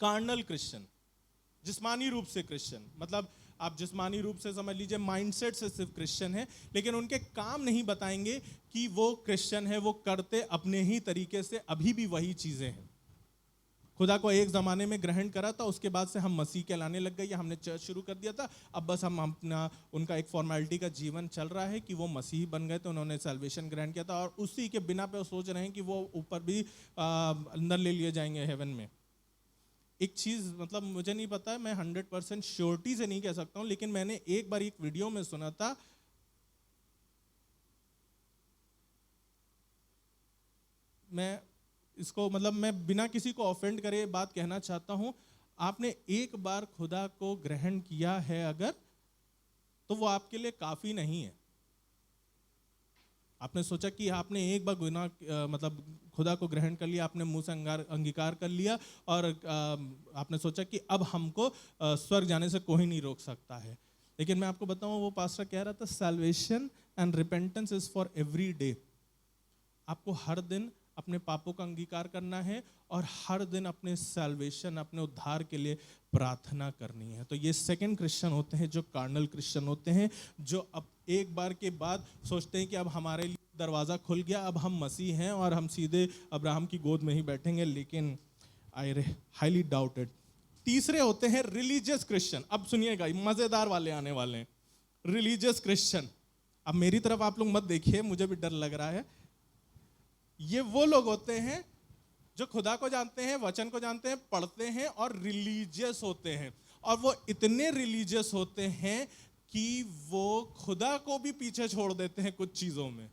कार्नल क्रिश्चियन, जिस्मानी रूप से क्रिश्चियन। मतलब आप जिस्मानी रूप से समझ लीजिए, माइंडसेट से सिर्फ क्रिश्चियन है, लेकिन उनके काम नहीं बताएंगे कि वो क्रिश्चियन है, वो करते अपने ही तरीके से अभी भी वही चीजें हैं। खुदा को एक ज़माने में ग्रहण करा था, उसके बाद से हम मसीह कहलाने लग गए या हमने चर्च शुरू कर दिया था, अब बस हम अपना उनका एक फॉर्मेलिटी का जीवन चल रहा है कि वो मसीह बन गए, तो उन्होंने सैल्वेशन ग्रहण किया था और उसी के बिना पे वो सोच रहे हैं कि वो ऊपर भी अंदर ले लिए जाएंगे हेवन में। एक चीज़ मतलब मुझे नहीं पता है, मैं 100% श्योरिटी से नहीं कह सकता हूँ, लेकिन मैंने एक बार एक वीडियो में सुना था, मैं इसको मतलब मैं बिना किसी को ऑफेंड करे बात कहना चाहता हूं, आपने एक बार खुदा को ग्रहण किया है अगर, तो वो आपके लिए काफी नहीं है। आपने सोचा कि आपने एक बार गुनाह मतलब खुदा को ग्रहण कर लिया, आपने मुंह से अंगीकार कर लिया और आपने सोचा कि अब हमको स्वर्ग जाने से कोई नहीं रोक सकता है। लेकिन मैं आपको बताऊं, वो पास्टर कह रहा था salvation and repentance is for every day. आपको हर दिन अपने पापों का अंगीकार करना है और हर दिन अपने सैल्वेशन, अपने उद्धार के लिए प्रार्थना करनी है। तो ये सेकंड क्रिश्चियन होते हैं जो कार्नल क्रिश्चियन होते हैं, जो अब एक बार के बाद सोचते हैं कि अब हमारे लिए दरवाज़ा खुल गया, अब हम मसीह हैं और हम सीधे अब्राहम की गोद में ही बैठेंगे। लेकिन आई हाईली डाउटेड। तीसरे होते हैं रिलीजियस क्रिश्चियन। अब सुनिएगा, मज़ेदार वाले आने वाले हैं। रिलीजियस क्रिश्चियन, अब मेरी तरफ आप लोग मत देखिए, मुझे भी डर लग रहा है। ये वो लोग होते हैं जो खुदा को जानते हैं, वचन को जानते हैं, पढ़ते हैं और रिलीजियस होते हैं। और वो इतने रिलीजियस होते हैं कि वो खुदा को भी पीछे छोड़ देते हैं कुछ चीजों में।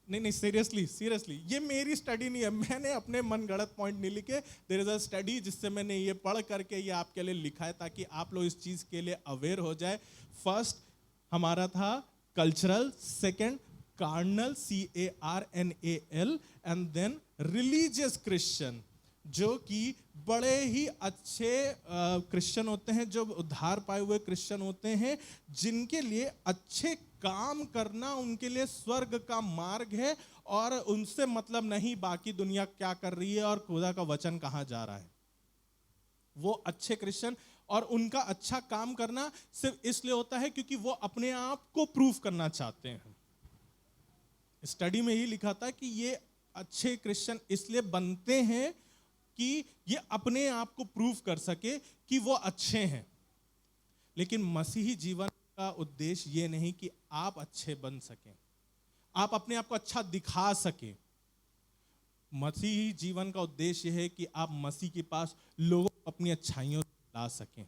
नहीं, सीरियसली ये मेरी स्टडी नहीं है, मैंने अपने मनगढ़ंत पॉइंट नहीं लिखे। देयर इज अ स्टडी जिससे मैंने ये पढ़ करके ये आपके लिए लिखा है, ताकि आप लोग इस चीज के लिए अवेयर हो जाए। फर्स्ट हमारा था cultural, second carnal CARNAL, and then religious Christian, जो कि बड़े ही अच्छे क्रिश्चियन होते हैं, जो उद्धार पाए हुए क्रिश्चियन होते हैं, जिनके लिए अच्छे काम करना उनके लिए स्वर्ग का मार्ग है और उनसे मतलब नहीं बाकी दुनिया क्या कर रही है और खुदा का वचन कहाँ जा रहा है। वो अच्छे क्रिश्चियन, और उनका अच्छा काम करना सिर्फ इसलिए होता है क्योंकि वो अपने आप को प्रूफ करना चाहते हैं। स्टडी में ही लिखा था कि ये अच्छे क्रिश्चियन इसलिए बनते हैं कि ये अपने आप को प्रूफ कर सके कि वो अच्छे हैं। लेकिन मसीही जीवन का उद्देश्य ये नहीं कि आप अच्छे बन सकें, आप अपने आप को अच्छा दिखा सकें। मसीही जीवन का उद्देश्य है कि आप मसीह के पास लोगों को अपनी अच्छाइयों से ला सकें।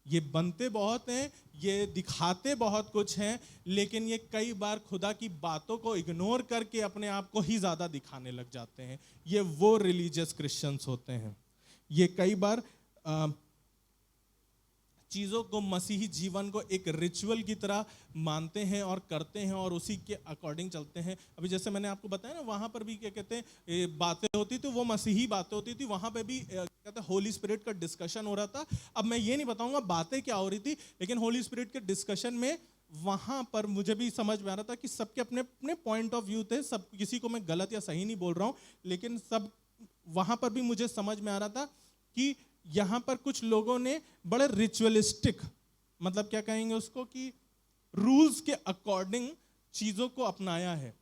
ये बनते बहुत हैं, ये दिखाते बहुत कुछ हैं, लेकिन ये कई बार खुदा की बातों को इग्नोर करके अपने आप को ही ज्यादा दिखाने लग जाते हैं। ये वो रिलीजियस क्रिश्चियंस होते हैं। ये कई बार चीज़ों को, मसीही जीवन को एक रिचुअल की तरह मानते हैं और करते हैं और उसी के अकॉर्डिंग चलते हैं। अभी जैसे मैंने आपको बताया ना, वहाँ पर भी क्या कहते हैं बातें होती थी, वो मसीही बातें होती थी। वहाँ पे भी कहते हैं होली स्पिरिट का डिस्कशन हो रहा था। अब मैं ये नहीं बताऊंगा बातें क्या हो रही थी, लेकिन होली स्पिरिट के डिस्कशन में वहाँ पर मुझे भी समझ में आ रहा था कि सबके अपने अपने पॉइंट ऑफ व्यू थे। सब, किसी को मैं गलत या सही नहीं बोल रहा हूँ, लेकिन सब वहाँ पर भी मुझे समझ में आ रहा था कि यहां पर कुछ लोगों ने बड़े रिचुअलिस्टिक, मतलब क्या कहेंगे उसको, कि रूल्स के अकॉर्डिंग चीजों को अपनाया है।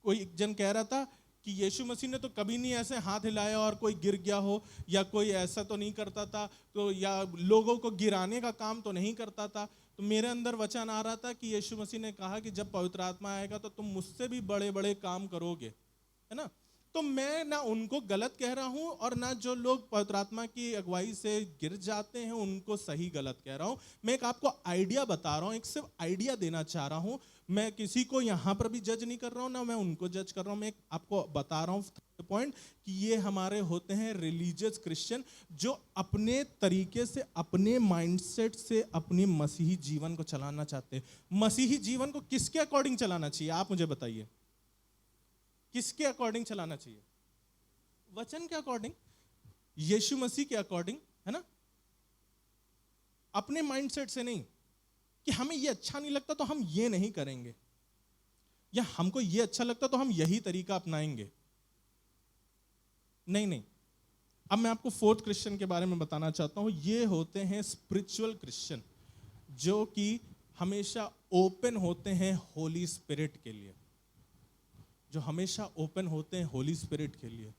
कोई एक जन कह रहा था कि यीशु मसीह ने तो कभी नहीं ऐसे हाथ हिलाया और कोई गिर गया हो, या कोई ऐसा तो नहीं करता था, तो या लोगों को गिराने का काम तो नहीं करता था। तो मेरे अंदर वचन आ रहा था कि यीशु मसीह ने कहा कि जब पवित्र आत्मा आएगा तो तुम मुझसे भी बड़े बड़े काम करोगे, है ना। तो मैं ना उनको गलत कह रहा हूं और ना जो लोग पवित्र आत्मा की अगुवाई से गिर जाते हैं उनको सही गलत कह रहा हूं। मैं एक आपको आइडिया बता रहा हूं, एक सिर्फ आइडिया देना चाह रहा हूं। मैं किसी को यहां पर भी जज नहीं कर रहा हूं, ना मैं उनको जज कर रहा हूं। मैं आपको बता रहा हूं पॉइंट कि ये हमारे होते हैं रिलीजियस क्रिश्चियन, जो अपने तरीके से, अपने माइंडसेट से अपनी मसीही जीवन को चलाना चाहते हैं। मसीही जीवन को किसके अकॉर्डिंग चलाना चाहिए, आप मुझे बताइए। किसके अकॉर्डिंग चलाना चाहिए? वचन के अकॉर्डिंग, यीशु मसीह के अकॉर्डिंग, है ना। अपने माइंडसेट से नहीं कि हमें ये अच्छा नहीं लगता तो हम ये नहीं करेंगे, या हमको ये अच्छा लगता तो हम यही तरीका अपनाएंगे। नहीं। अब मैं आपको फोर्थ क्रिश्चियन के बारे में बताना चाहता हूं। ये होते हैं स्पिरिचुअल क्रिश्चियन, जो कि हमेशा ओपन होते हैं होली स्पिरिट के लिए, जो हमेशा ओपन होते हैं होली स्पिरिट के लिए।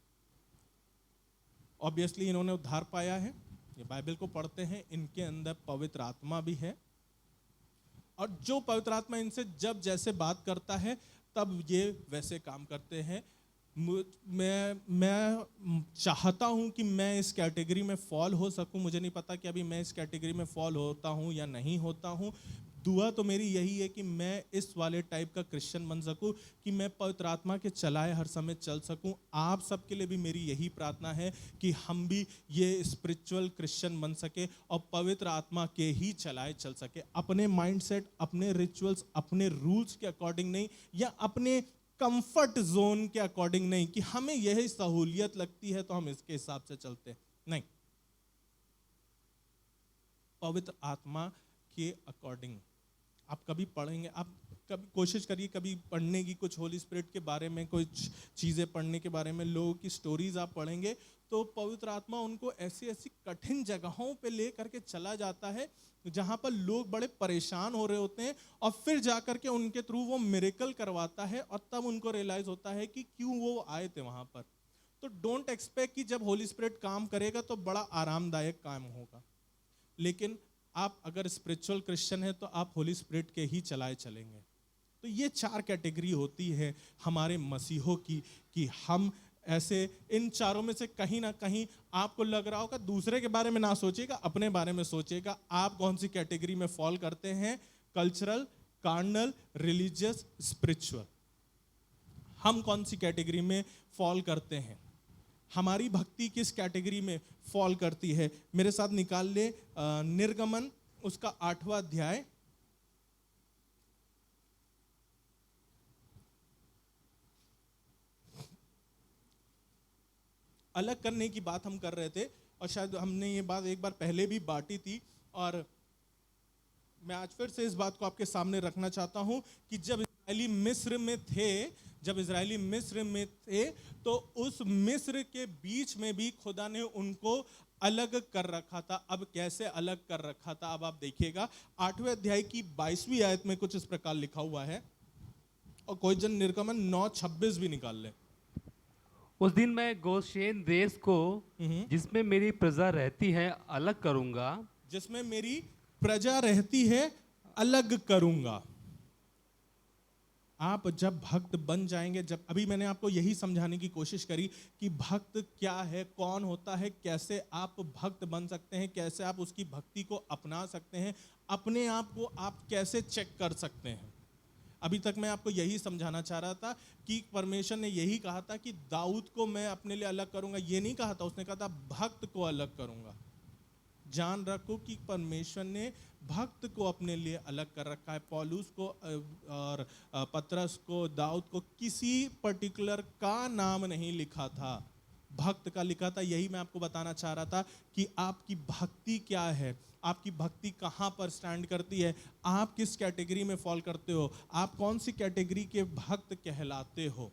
ऑब्वियसली इन्होंने उद्धार पाया है, ये बाइबल को पढ़ते हैं, इनके अंदर पवित्र आत्मा भी है, और जो पवित्र आत्मा इनसे जब जैसे बात करता है तब ये वैसे काम करते हैं। मैं चाहता हूं कि मैं इस कैटेगरी में फॉल हो सकूं। मुझे नहीं पता कि अभी मैं इस कैटेगरी में फॉल होता हूं या नहीं होता हूं। दुआ तो मेरी यही है कि मैं इस वाले टाइप का क्रिश्चियन बन सकूं, कि मैं पवित्र आत्मा के चलाए हर समय चल सकूं। आप सबके लिए भी मेरी यही प्रार्थना है कि हम भी ये स्पिरिचुअल क्रिश्चियन बन सके और पवित्र आत्मा के ही चलाए चल सके, अपने माइंडसेट, अपने रिचुअल्स, अपने रूल्स के अकॉर्डिंग नहीं, या अपने कंफर्ट जोन के अकॉर्डिंग नहीं, कि हमें यही सहूलियत लगती है तो हम इसके हिसाब से चलते हैं। नहीं, पवित्र आत्मा के अकॉर्डिंग आप कभी पढ़ेंगे, आप कभी कोशिश करिए कभी पढ़ने की, कुछ होली स्पिरिट के बारे में कुछ चीज़ें पढ़ने के बारे में, लोगों की स्टोरीज आप पढ़ेंगे तो पवित्र आत्मा उनको ऐसी ऐसी कठिन जगहों पे ले करके चला जाता है जहाँ पर लोग बड़े परेशान हो रहे होते हैं, और फिर जा करके उनके थ्रू वो मिरेकल करवाता है, और तब उनको रियलाइज होता है कि क्यों वो आए थे वहाँ पर। तो डोंट एक्सपेक्ट कि जब होली स्पिरिट काम करेगा तो बड़ा आरामदायक काम होगा, लेकिन आप अगर स्पिरिचुअल क्रिश्चियन है तो आप होली स्पिरिट के ही चलाए चलेंगे। तो ये 4 कैटेगरी होती है हमारे मसीहों की, कि हम ऐसे इन चारों में से कहीं ना कहीं आपको लग रहा होगा, दूसरे के बारे में ना सोचिएगा, अपने बारे में सोचिएगा, आप कौन सी कैटेगरी में फॉल करते हैं, कल्चरल, कार्नल, रिलीजियस, स्पिरिचुअल। हम कौन सी कैटेगरी में फॉल करते हैं, हमारी भक्ति किस कैटेगरी में फॉल करती है। मेरे साथ निकाल ले निर्गमन उसका 8वां अध्याय, अलग करने की बात हम कर रहे थे, और शायद हमने ये बात एक बार पहले भी बांटी थी, और मैं आज फिर से इस बात को आपके सामने रखना चाहता हूं कि जब इजरायली मिस्र में थे तो उस मिस्र के बीच में भी खुदा ने उनको अलग कर रखा था। अब कैसे अलग कर रखा था, अब आप देखिएगा 8वें अध्याय की 22वीं आयत में कुछ इस प्रकार लिखा हुआ है, और कोई जन निर्गमन 9:26 भी निकाल ले। उस दिन मैं गोशेन देश को जिसमें मेरी प्रजा रहती है अलग करूंगा, जिसमें मेरी प्रजा रहती है अलग करूंगा। आप जब भक्त बन जाएंगे, जब अभी मैंने आपको यही समझाने की कोशिश करी कि भक्त क्या है, कौन होता है, कैसे आप भक्त बन सकते हैं, कैसे आप उसकी भक्ति को अपना सकते हैं, अपने आप को आप कैसे चेक कर सकते हैं। अभी तक मैं आपको यही समझाना चाह रहा था कि परमेश्वर ने यही कहा था कि दाऊद को मैं अपने लिए अलग करूंगा, ये नहीं कहा था, उसने कहा था भक्त को अलग करूंगा। जान रखो कि परमेश्वर ने भक्त को अपने लिए अलग कर रखा है। पौलुस को और पतरस को, दाऊद को किसी पर्टिकुलर का नाम नहीं लिखा था, भक्त का लिखा था। यही मैं आपको बताना चाह रहा था कि आपकी भक्ति क्या है, आपकी भक्ति कहाँ पर स्टैंड करती है, आप किस कैटेगरी में फॉल करते हो, आप कौन सी कैटेगरी के भक्त कहलाते हो।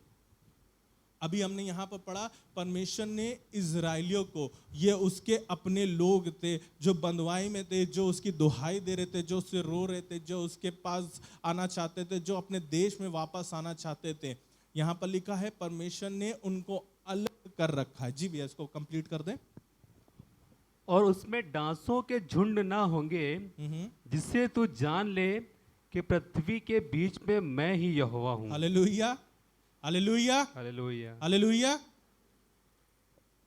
अभी हमने यहाँ पर पढ़ा, परमेश्वर ने इजराइलियों को, ये उसके अपने लोग थे जो बंधुआई में थे, जो उसकी दुहाई दे रहे थे, जो उससे रो रहे थे, जो उसके पास आना चाहते थे, जो अपने देश में वापस आना चाहते थे। यहाँ पर लिखा है परमेश्वर ने उनको अलग कर रखा है। जी भैया इसको कंप्लीट कर दें। और उसमें डांसों के झुंड ना होंगे, जिससे तू जान ले कि पृथ्वी के बीच में मैं ही यहोवा हूँ। Hallelujah, hallelujah, hallelujah. हालेलुया।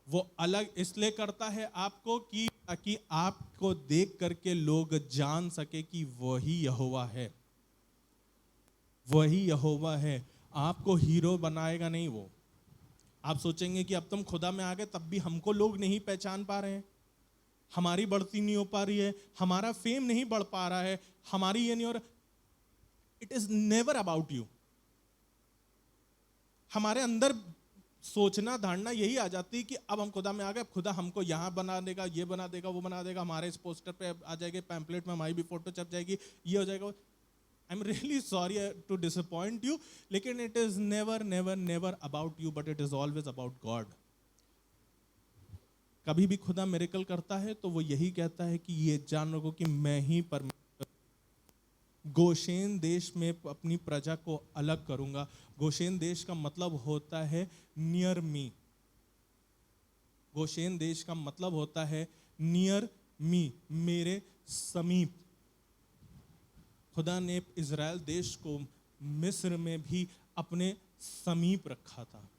वो अलग इसलिए करता है आपको कि ताकि आपको देख करके लोग जान सके कि वही यहोवा है, वही यहोवा है। आपको हीरो बनाएगा नहीं वो। आप सोचेंगे कि अब तुम खुदा में आ गए तब भी हमको लोग नहीं पहचान पा रहे हैं, हमारी बढ़ती नहीं हो पा रही है, हमारा फेम नहीं बढ़ पा रहा है, हमारी ये नहीं हो रहा। It is never about you. हमारे अंदर सोचना धारणा यही आ जाती है कि अब हम खुदा में आ गए, अब खुदा हमको यहाँ बना देगा, ये बना देगा, वो बना देगा, हमारे इस पोस्टर पे आ जाएगी, पैम्पलेट में हमारी भी फोटो छप जाएगी, ये हो जाएगा। I am really sorry to disappoint you, लेकिन it is never never never about you, but it is always about God. कभी भी खुदा मिरेकल करता है तो वो यही कहता है कि ये जान रखो कि मैं ही परमेश्वर। गोशेन देश में अपनी प्रजा को अलग करूंगा। गोशेन देश का मतलब होता है नियर मी। गोशेन देश का मतलब होता है नियर मी, मेरे समीप। खुदा ने इजराइल देश को मिस्र में भी अपने समीप रखा था।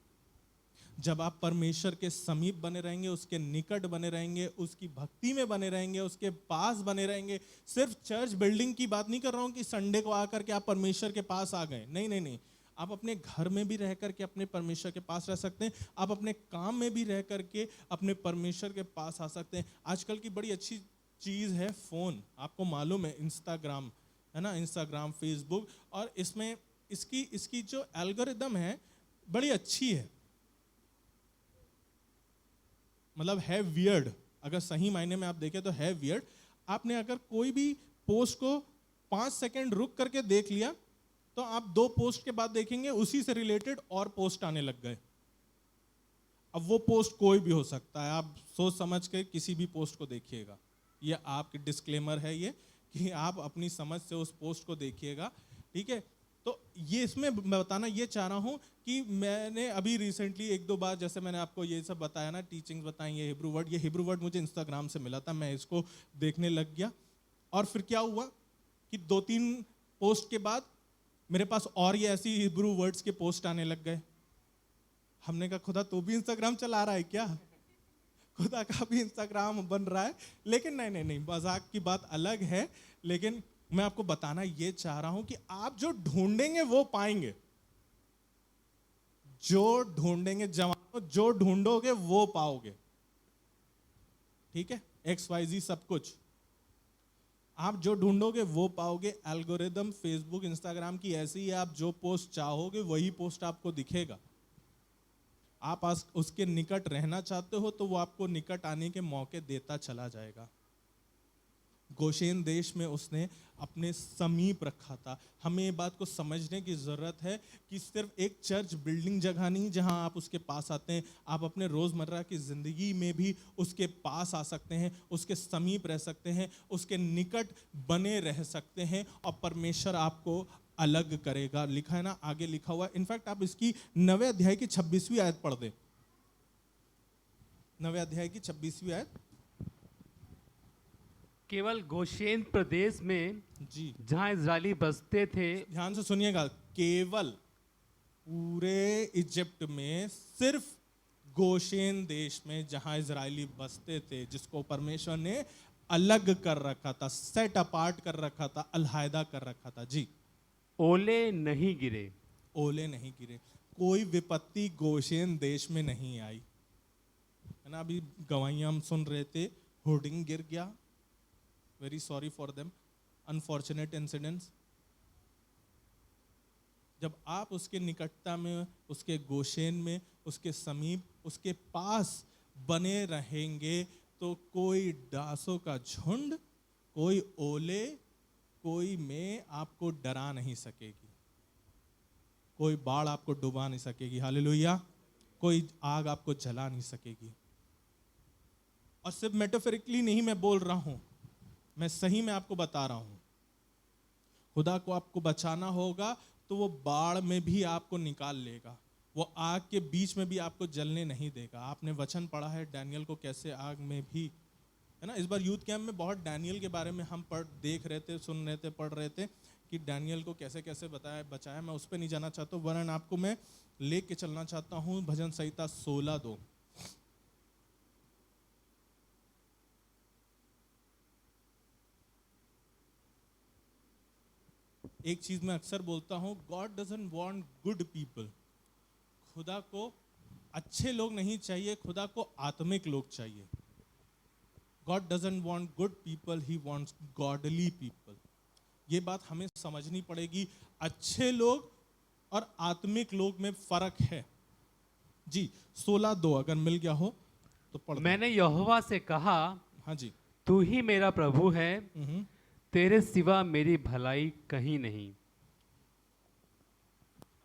जब आप परमेश्वर के समीप बने रहेंगे, उसके निकट बने रहेंगे, उसकी भक्ति में बने रहेंगे, उसके पास बने रहेंगे। सिर्फ चर्च बिल्डिंग की बात नहीं कर रहा हूं कि संडे को आकर के आप परमेश्वर के पास आ गए, नहीं नहीं नहीं। आप अपने घर में भी रह करके अपने परमेश्वर के पास रह सकते हैं, आप अपने काम में भी रह करके अपने परमेश्वर के पास आ सकते हैं। आजकल की बड़ी अच्छी चीज़ है फ़ोन, आपको मालूम है, इंस्टाग्राम है ना, इंस्टाग्राम, फेसबुक, और इसमें इसकी जो एल्गोरिदम है बड़ी अच्छी है, मतलब है वियर्ड। अगर सही मायने में आप देखें तो है वियर्ड। आपने अगर कोई भी पोस्ट को 5 सेकंड रुक करके देख लिया तो आप 2 पोस्ट के बाद देखेंगे उसी से रिलेटेड और पोस्ट आने लग गए। अब वो पोस्ट कोई भी हो सकता है, आप सोच समझ के किसी भी पोस्ट को देखिएगा। ये आपकी डिस्क्लेमर है ये, कि आप अपनी समझ से उस पोस्ट को देखिएगा, ठीक है। तो ये इसमें मैं बताना ये चाह रहा हूँ कि मैंने अभी रिसेंटली 1-2 बार, जैसे मैंने आपको ये सब बताया ना, टीचिंग्स बताई, ये हिब्रू वर्ड मुझे इंस्टाग्राम से मिला था, मैं इसको देखने लग गया। और फिर क्या हुआ कि 2-3 पोस्ट के बाद मेरे पास और ये ऐसी हिब्रू वर्ड्स के पोस्ट आने लग गए। हमने कहा खुदा तू भी इंस्टाग्राम चला रहा है क्या? खुदा का भी इंस्टाग्राम बन रहा है। लेकिन नहीं, मजाक की बात अलग है। लेकिन मैं आपको बताना ये चाह रहा हूं कि आप जो ढूंढेंगे वो पाएंगे। जो ढूंढेंगे जवानों, जो ढूंढोगे वो पाओगे, ठीक है। XYZ सब कुछ आप जो ढूंढोगे वो पाओगे। एल्गोरिदम फेसबुक इंस्टाग्राम की ऐसी है, आप जो पोस्ट चाहोगे वही पोस्ट आपको दिखेगा। आप उसके निकट रहना चाहते हो तो वो आपको निकट आने के मौके देता चला जाएगा। गोशेन देश में उसने अपने समीप रखा था। हमें ये बात को समझने की ज़रूरत है कि सिर्फ एक चर्च बिल्डिंग जगह नहीं जहां आप उसके पास आते हैं, आप अपने रोज़मर्रा की ज़िंदगी में भी उसके पास आ सकते हैं, उसके समीप रह सकते हैं, उसके निकट बने रह सकते हैं, और परमेश्वर आपको अलग करेगा। लिखा है ना, आगे लिखा हुआ। इनफैक्ट आप इसकी 9वें अध्याय की 26वीं आयत पढ़ दें। 9वें अध्याय की 26वीं आयत। केवल गोशेन प्रदेश में जी जहाँ इजरायली बसते थे, ध्यान से सुनिएगा, केवल पूरे इजिप्ट में, सिर्फ गोशेन देश में जहां इजरायली बसते थे, जिसको परमेश्वर ने अलग कर रखा था, सेट अपार्ट कर रखा था, अलहायदा कर रखा था। जी, ओले नहीं गिरे। ओले नहीं गिरे। कोई विपत्ति गोशेन देश में नहीं आई, है ना। अभी गवाहियां हम सुन रहे थे, होर्डिंग गिर गया, very sorry for them, unfortunate incidents. जब आप उसके निकटता में, उसके गोशेन में, उसके समीप, उसके पास बने रहेंगे तो कोई डांसों का झुंड, कोई ओले, कोई में आपको डरा नहीं सकेगी, कोई बाढ़ आपको डुबा नहीं सकेगी, हालेलुया। कोई आग आपको जला नहीं सकेगी। और सिर्फ मेटाफोरिकली नहीं मैं बोल रहा हूं, मैं सही में आपको बता रहा हूं। खुदा को आपको बचाना होगा तो वो बाढ़ में भी आपको निकाल लेगा, वो आग के बीच में भी आपको जलने नहीं देगा। आपने वचन पढ़ा है डैनियल को कैसे आग में भी, है ना। इस बार यूथ कैंप में बहुत डैनियल के बारे में हम देख रहे थे, सुन रहे थे, पढ़ रहे थे कि डैनियल को कैसे कैसे बचाया। मैं उस पर नहीं जाना चाहता हूँ, वरन आपको मैं लेके चलना चाहता हूँ भजन संहिता 16:2। एक चीज मैं अक्सर बोलता हूं, God doesn't want good people. खुदा को अच्छे लोग नहीं चाहिए, खुदा को आत्मिक लोग चाहिए। God doesn't want good people, he wants godly people. ये बात हमें समझनी पड़ेगी। अच्छे लोग और आत्मिक लोग में फर्क है। जी, 16:2 अगर मिल गया हो तो पढ़ दो। मैंने यहोवा से कहा, हाँ जी। तू ही मेरा प्रभु है, तेरे सिवा मेरी भलाई कहीं नहीं।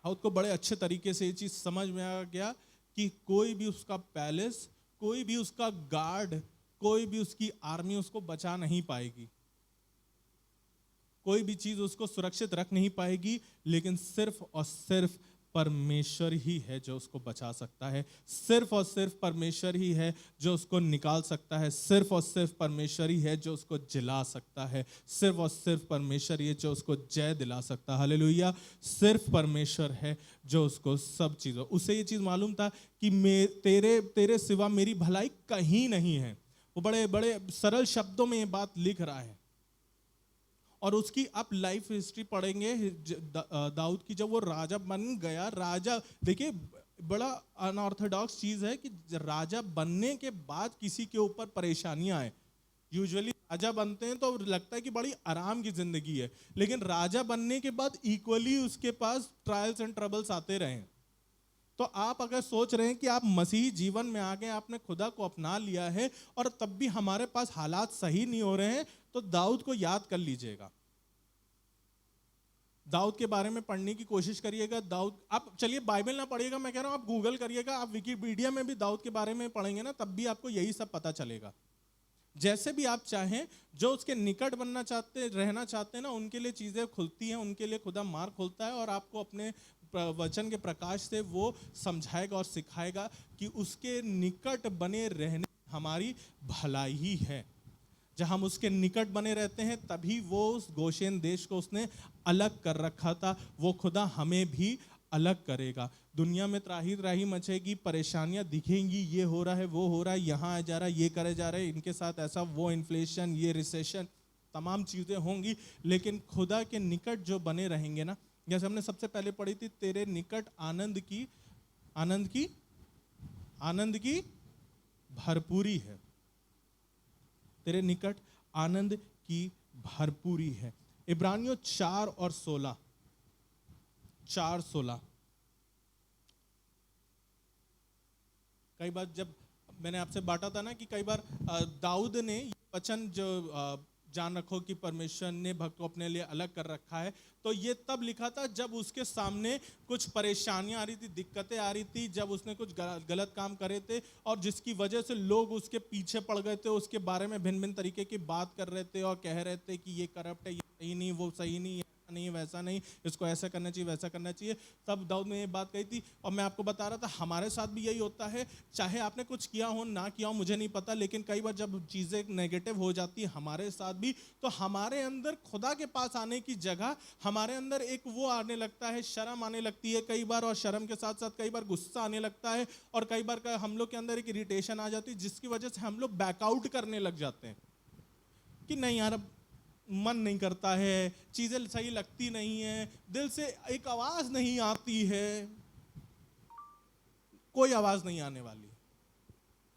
हाँ, उसको बड़े अच्छे तरीके से ये चीज समझ में आ गया कि कोई भी उसका पैलेस, कोई भी उसका गार्ड, कोई भी उसकी आर्मी उसको बचा नहीं पाएगी, कोई भी चीज उसको सुरक्षित रख नहीं पाएगी, लेकिन सिर्फ और सिर्फ परमेश्वर ही है जो उसको बचा सकता है, सिर्फ और सिर्फ परमेश्वर ही है जो उसको निकाल सकता है, सिर्फ और सिर्फ परमेश्वर ही है जो उसको जिला सकता है, सिर्फ और सिर्फ परमेश्वर ही है जो उसको जय दिला सकता है। हालेलुया। सिर्फ परमेश्वर है जो उसको सब चीज़ों, उसे ये चीज़ मालूम था कि तेरे तेरे सिवा मेरी भलाई कहीं नहीं है। वो बड़े बड़े सरल शब्दों में ये बात लिख रहा है। और उसकी आप लाइफ हिस्ट्री पढ़ेंगे दाऊद की, जब वो राजा बन गया, राजा देखिए बड़ा अनऑर्थोडॉक्स चीज है कि राजा बनने के बाद किसी के ऊपर परेशानियां आए। यूजुअली राजा बनते हैं तो लगता है कि बड़ी आराम की जिंदगी है, लेकिन राजा बनने के बाद इक्वली उसके पास ट्रायल्स एंड ट्रबल्स आते रहे। तो आप अगर सोच रहे हैं कि आप मसीही जीवन में आ गए, आपने खुदा को अपना लिया है और तब भी हमारे पास हालात सही नहीं हो रहे हैं, तो दाऊद को याद कर लीजिएगा। दाऊद के बारे में पढ़ने की कोशिश करिएगा। दाऊद, आप चलिए बाइबल ना पढ़िएगा, मैं कह रहा हूं आप गूगल करिएगा, आप विकिपीडिया में भी दाऊद के बारे में पढ़ेंगे ना, तब भी आपको यही सब पता चलेगा। जैसे भी आप चाहें, जो उसके निकट बनना चाहते, रहना चाहते हैं ना, उनके लिए चीजें खुलती हैं, उनके लिए खुदा मार्ग खोलता है और आपको अपने वचन के प्रकाश से वो समझाएगा और सिखाएगा कि उसके निकट बने रहने हमारी भलाई ही है। जब हम उसके निकट बने रहते हैं तभी वो उस गोशेन देश को उसने अलग कर रखा था, वो खुदा हमें भी अलग करेगा। दुनिया में त्राही त्राही मचेगी, परेशानियां दिखेंगी, ये हो रहा है, वो हो रहा है, यहाँ आ जा रहा है, ये करे जा रहे हैं, इनके साथ ऐसा, वो इन्फ्लेशन, ये रिसेशन, तमाम चीज़ें होंगी। लेकिन खुदा के निकट जो बने रहेंगे ना, जैसे हमने सबसे पहले पढ़ी थी, तेरे निकट आनंद की भरपूरी है। तेरे निकट आनंद की भरपूरी है। इब्रानियों 4:16, कई बार जब मैंने आपसे बांटा था ना कि कई बार दाऊद ने ये वचन जो जान रखो कि परमेश्वर ने भक्त को अपने लिए अलग कर रखा है, तो ये तब लिखा था जब उसके सामने कुछ परेशानियां आ रही थी, दिक्कतें आ रही थी, जब उसने कुछ गलत काम करे थे और जिसकी वजह से लोग उसके पीछे पड़ गए थे, उसके बारे में भिन्न भिन्न तरीके की बात कर रहे थे और कह रहे थे कि ये करप्ट है, ये सही नहीं, वो सही नहीं, नहीं वैसा नहीं, इसको ऐसा करना चाहिए, वैसा करना चाहिए। तब दाऊद ने ये बात कही थी। और मैं आपको बता रहा था हमारे साथ भी यही होता है, चाहे आपने कुछ किया हो ना किया हो मुझे नहीं पता, लेकिन कई बार जब चीजें नेगेटिव हो जाती है हमारे साथ भी, तो हमारे अंदर खुदा के पास आने की जगह हमारे अंदर एक वो आने लगता है, शर्म आने लगती है कई बार, और शर्म के साथ साथ कई बार गुस्सा आने लगता है, और कई बार हम लोग के अंदर एक इरिटेशन आ जाती है, जिसकी वजह से हम लोग बैकआउट करने लग जाते हैं कि नहीं यार, अब मन नहीं करता है, चीजें सही लगती नहीं है, दिल से एक आवाज नहीं आती है। कोई आवाज नहीं आने वाली,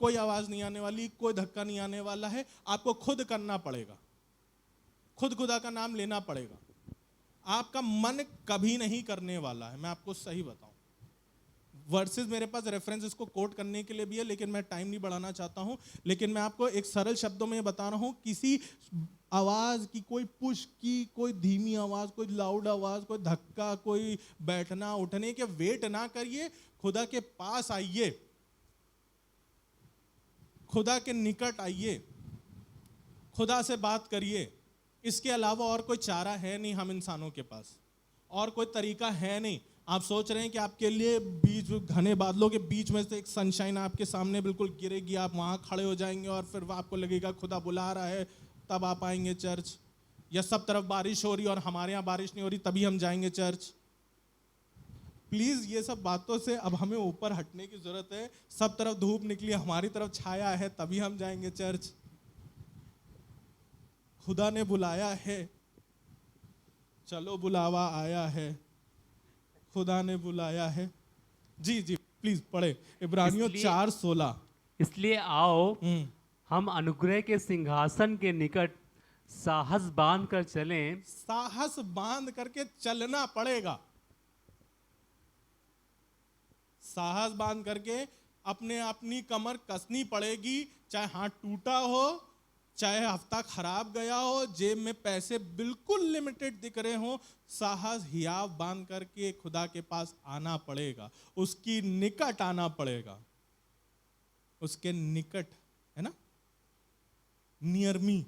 कोई आवाज नहीं आने वाली, कोई धक्का नहीं आने वाला है। आपको खुद करना पड़ेगा, खुद खुदा का नाम लेना पड़ेगा। आपका मन कभी नहीं करने वाला है, मैं आपको सही बताऊं। वर्सेस मेरे पास रेफरेंस इसको कोट करने के लिए भी है, लेकिन मैं टाइम नहीं बढ़ाना चाहता हूं। लेकिन मैं आपको एक सरल शब्दों में बता रहा हूं, किसी आवाज की, कोई पुश की, कोई धीमी आवाज, कोई लाउड आवाज, कोई धक्का, कोई बैठना उठने के वेट ना करिए, खुदा के पास आइए, खुदा के निकट आइए, खुदा से बात करिए। इसके अलावा और कोई चारा है नहीं हम इंसानों के पास, और कोई तरीका है नहीं। आप सोच रहे हैं कि आपके लिए बीच घने बादलों के बीच में से एक सनशाइन आपके सामने बिल्कुल गिरेगी, आप वहां खड़े हो जाएंगे और फिर आपको लगेगा खुदा बुला रहा है, तब आप आएंगे चर्च। या सब तरफ बारिश हो रही और हमारे यहाँ बारिश नहीं हो रही तभी हम जाएंगे चर्च। प्लीज ये सब बातों से अब हमें ऊपर हटने की जरूरत है। सब तरफ धूप निकली, हमारी तरफ छाया है, तभी हम जाएंगे चर्च। खुदा ने बुलाया है, चलो बुलावा आया है, खुदा ने बुलाया है। जी जी प्लीज पढ़े इब्रानियों 4:16। इसलिए आओ हम अनुग्रह के सिंहासन के निकट साहस बांध कर चलें। साहस बांध करके चलना पड़ेगा, साहस बांध करके अपनी कमर कसनी पड़ेगी, चाहे हाथ टूटा हो, चाहे हफ्ता खराब गया हो, जेब में पैसे बिल्कुल लिमिटेड दिख रहे हो, साहस हियाव बांध करके खुदा के पास आना पड़ेगा, उसकी निकट आना पड़ेगा, उसके निकट, है ना, नियर मी,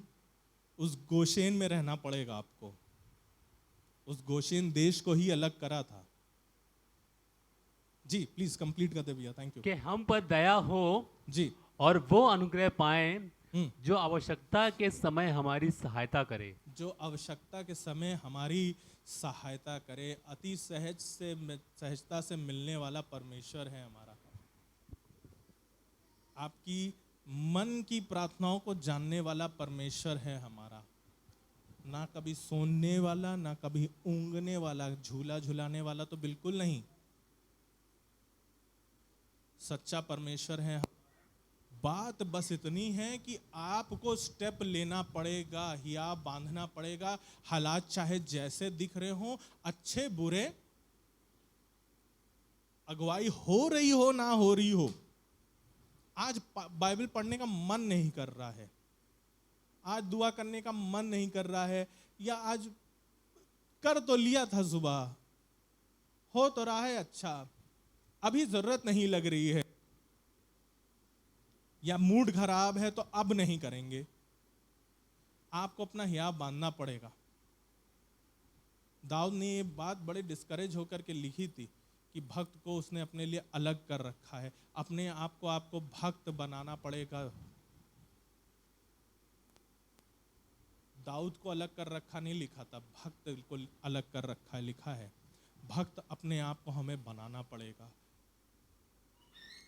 उस गोशेन में रहना पड़ेगा आपको। उस गोशेन देश को ही अलग करा था, जी प्लीज कंप्लीट कर दे भैया, थैंक यू। कि हम पर दया हो जी। और वो अनुग्रह पाएं हम्म। जो आवश्यकता के समय हमारी सहायता करे। जो आवश्यकता के समय हमारी सहायता करे, अति सहजता से मिलने वाला परमेश्वर है हमारा। आपकी मन की प्रार्थनाओं को जानने वाला परमेश्वर है हमारा। ना कभी सोने वाला, ना कभी ऊँगने वाला, झूला झुलाने वाला तो बिल्कुल नहीं। सच्चा परमेश्वर है। बात बस इतनी है कि आपको स्टेप लेना पड़ेगा, या बांधना पड़ेगा। हालात चाहे जैसे दिख रहे हो, अच्छे बुरे, अगुवाई हो रही हो ना हो रही हो, आज बाइबल पढ़ने का मन नहीं कर रहा है, आज दुआ करने का मन नहीं कर रहा है, या आज कर तो लिया था, सुबह हो तो रहा है, अच्छा अभी जरूरत नहीं लग रही है, या मूड खराब है तो अब नहीं करेंगे। आपको अपना हियाब बांधना पड़ेगा। दाऊद ने ये बात बड़े डिस्करेज होकर के लिखी थी कि भक्त को उसने अपने लिए अलग कर रखा है। अपने आप को आपको भक्त बनाना पड़ेगा। दाऊद को अलग कर रखा नहीं लिखा था, भक्त को अलग कर रखा है लिखा है। भक्त अपने आप को हमें बनाना पड़ेगा।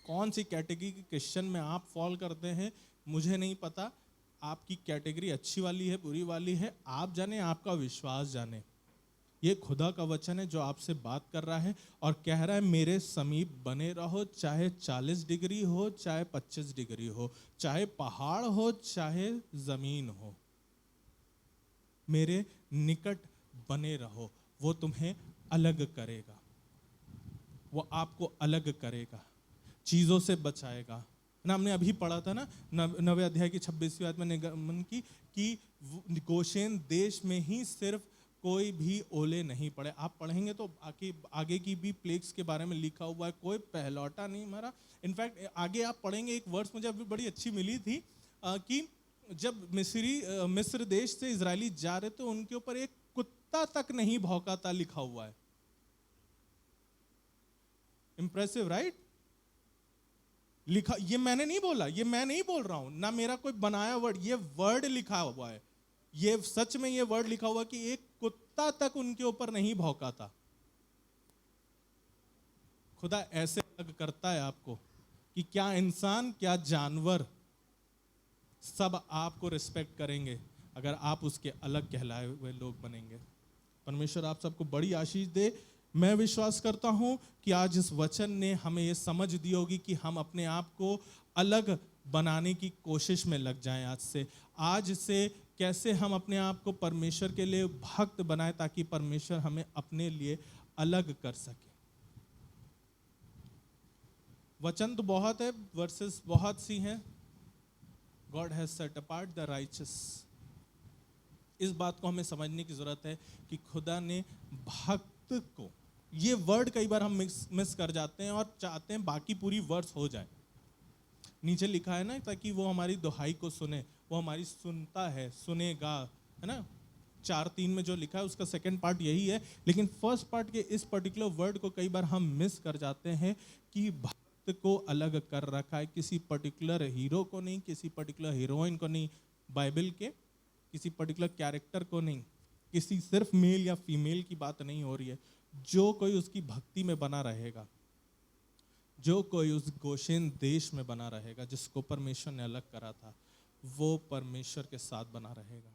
कौन सी कैटेगरी के क्रिश्चियन में आप फॉल करते हैं मुझे नहीं पता। आपकी कैटेगरी अच्छी वाली है, बुरी वाली है, आप जाने, आपका विश्वास जाने। ये खुदा का वचन है जो आपसे बात कर रहा है और कह रहा है मेरे समीप बने रहो, चाहे 40 डिग्री हो, चाहे 25 डिग्री हो, चाहे पहाड़ हो, चाहे जमीन हो, मेरे निकट बने रहो। वो तुम्हें अलग करेगा, वो आपको अलग करेगा, चीजों से बचाएगा ना। हमने अभी पढ़ा था ना 9वें अध्याय की 26वीं आयत में निगमन की कि गोशेन देश में ही सिर्फ कोई भी ओले नहीं पड़े। आप पढ़ेंगे तो आगे की भी प्लेग्स के बारे में लिखा हुआ है, कोई पहलौटा नहीं मरा। इनफैक्ट आगे आप पढ़ेंगे, एक वर्ड्स मुझे अभी बड़ी अच्छी मिली थी कि जब मिस्र देश से इजरायली जा रहे थे, उनके ऊपर एक कुत्ता तक नहीं भौंका था, लिखा हुआ है। Impressive right? लिखा, ये मैंने नहीं बोला, ये मैं नहीं बोल रहा हूं ना, मेरा कोई बनाया वर्ड, ये वर्ड लिखा हुआ है। ये सच में ये वर्ड लिखा हुआ कि एक कुत्ता तक उनके ऊपर नहीं भौंका था। खुदा ऐसे अलग करता है आपको कि क्या इंसान क्या जानवर सब आपको रिस्पेक्ट करेंगे अगर आप उसके अलग कहलाए हुए लोग बनेंगे। परमेश्वर आप सबको बड़ी आशीष दे। मैं विश्वास करता हूं कि आज इस वचन ने हमें ये समझ दी होगी कि हम अपने आप को अलग बनाने की कोशिश में लग जाएं। आज से कैसे हम अपने आप को परमेश्वर के लिए भक्त बनाएं ताकि परमेश्वर हमें अपने लिए अलग कर सके। वचन तो बहुत है, वर्सेस बहुत सी हैं। God has set apart the righteous. इस बात को हमें समझने की जरूरत है कि खुदा ने भक्त को, ये वर्ड कई बार हम मिस कर जाते हैं और चाहते हैं बाकी पूरी वर्ड्स हो जाए। नीचे लिखा है ना, ताकि वो हमारी दुहाई को सुने, वो हमारी सुनता है, सुनेगा, है ना। 4:3 में जो लिखा है उसका सेकंड पार्ट यही है, लेकिन फर्स्ट पार्ट के इस पर्टिकुलर वर्ड को कई बार हम मिस कर जाते हैं कि भक्त को अलग कर रखा है। किसी पर्टिकुलर हीरो को नहीं, किसी पर्टिकुलर हीरोइन को नहीं, बाइबल के किसी पर्टिकुलर कैरेक्टर को नहीं, किसी सिर्फ मेल या फीमेल की बात नहीं हो रही है। जो कोई उसकी भक्ति में बना रहेगा, जो कोई उस गोशेन देश में बना रहेगा जिसको परमेश्वर ने अलग करा था, वो परमेश्वर के साथ बना रहेगा।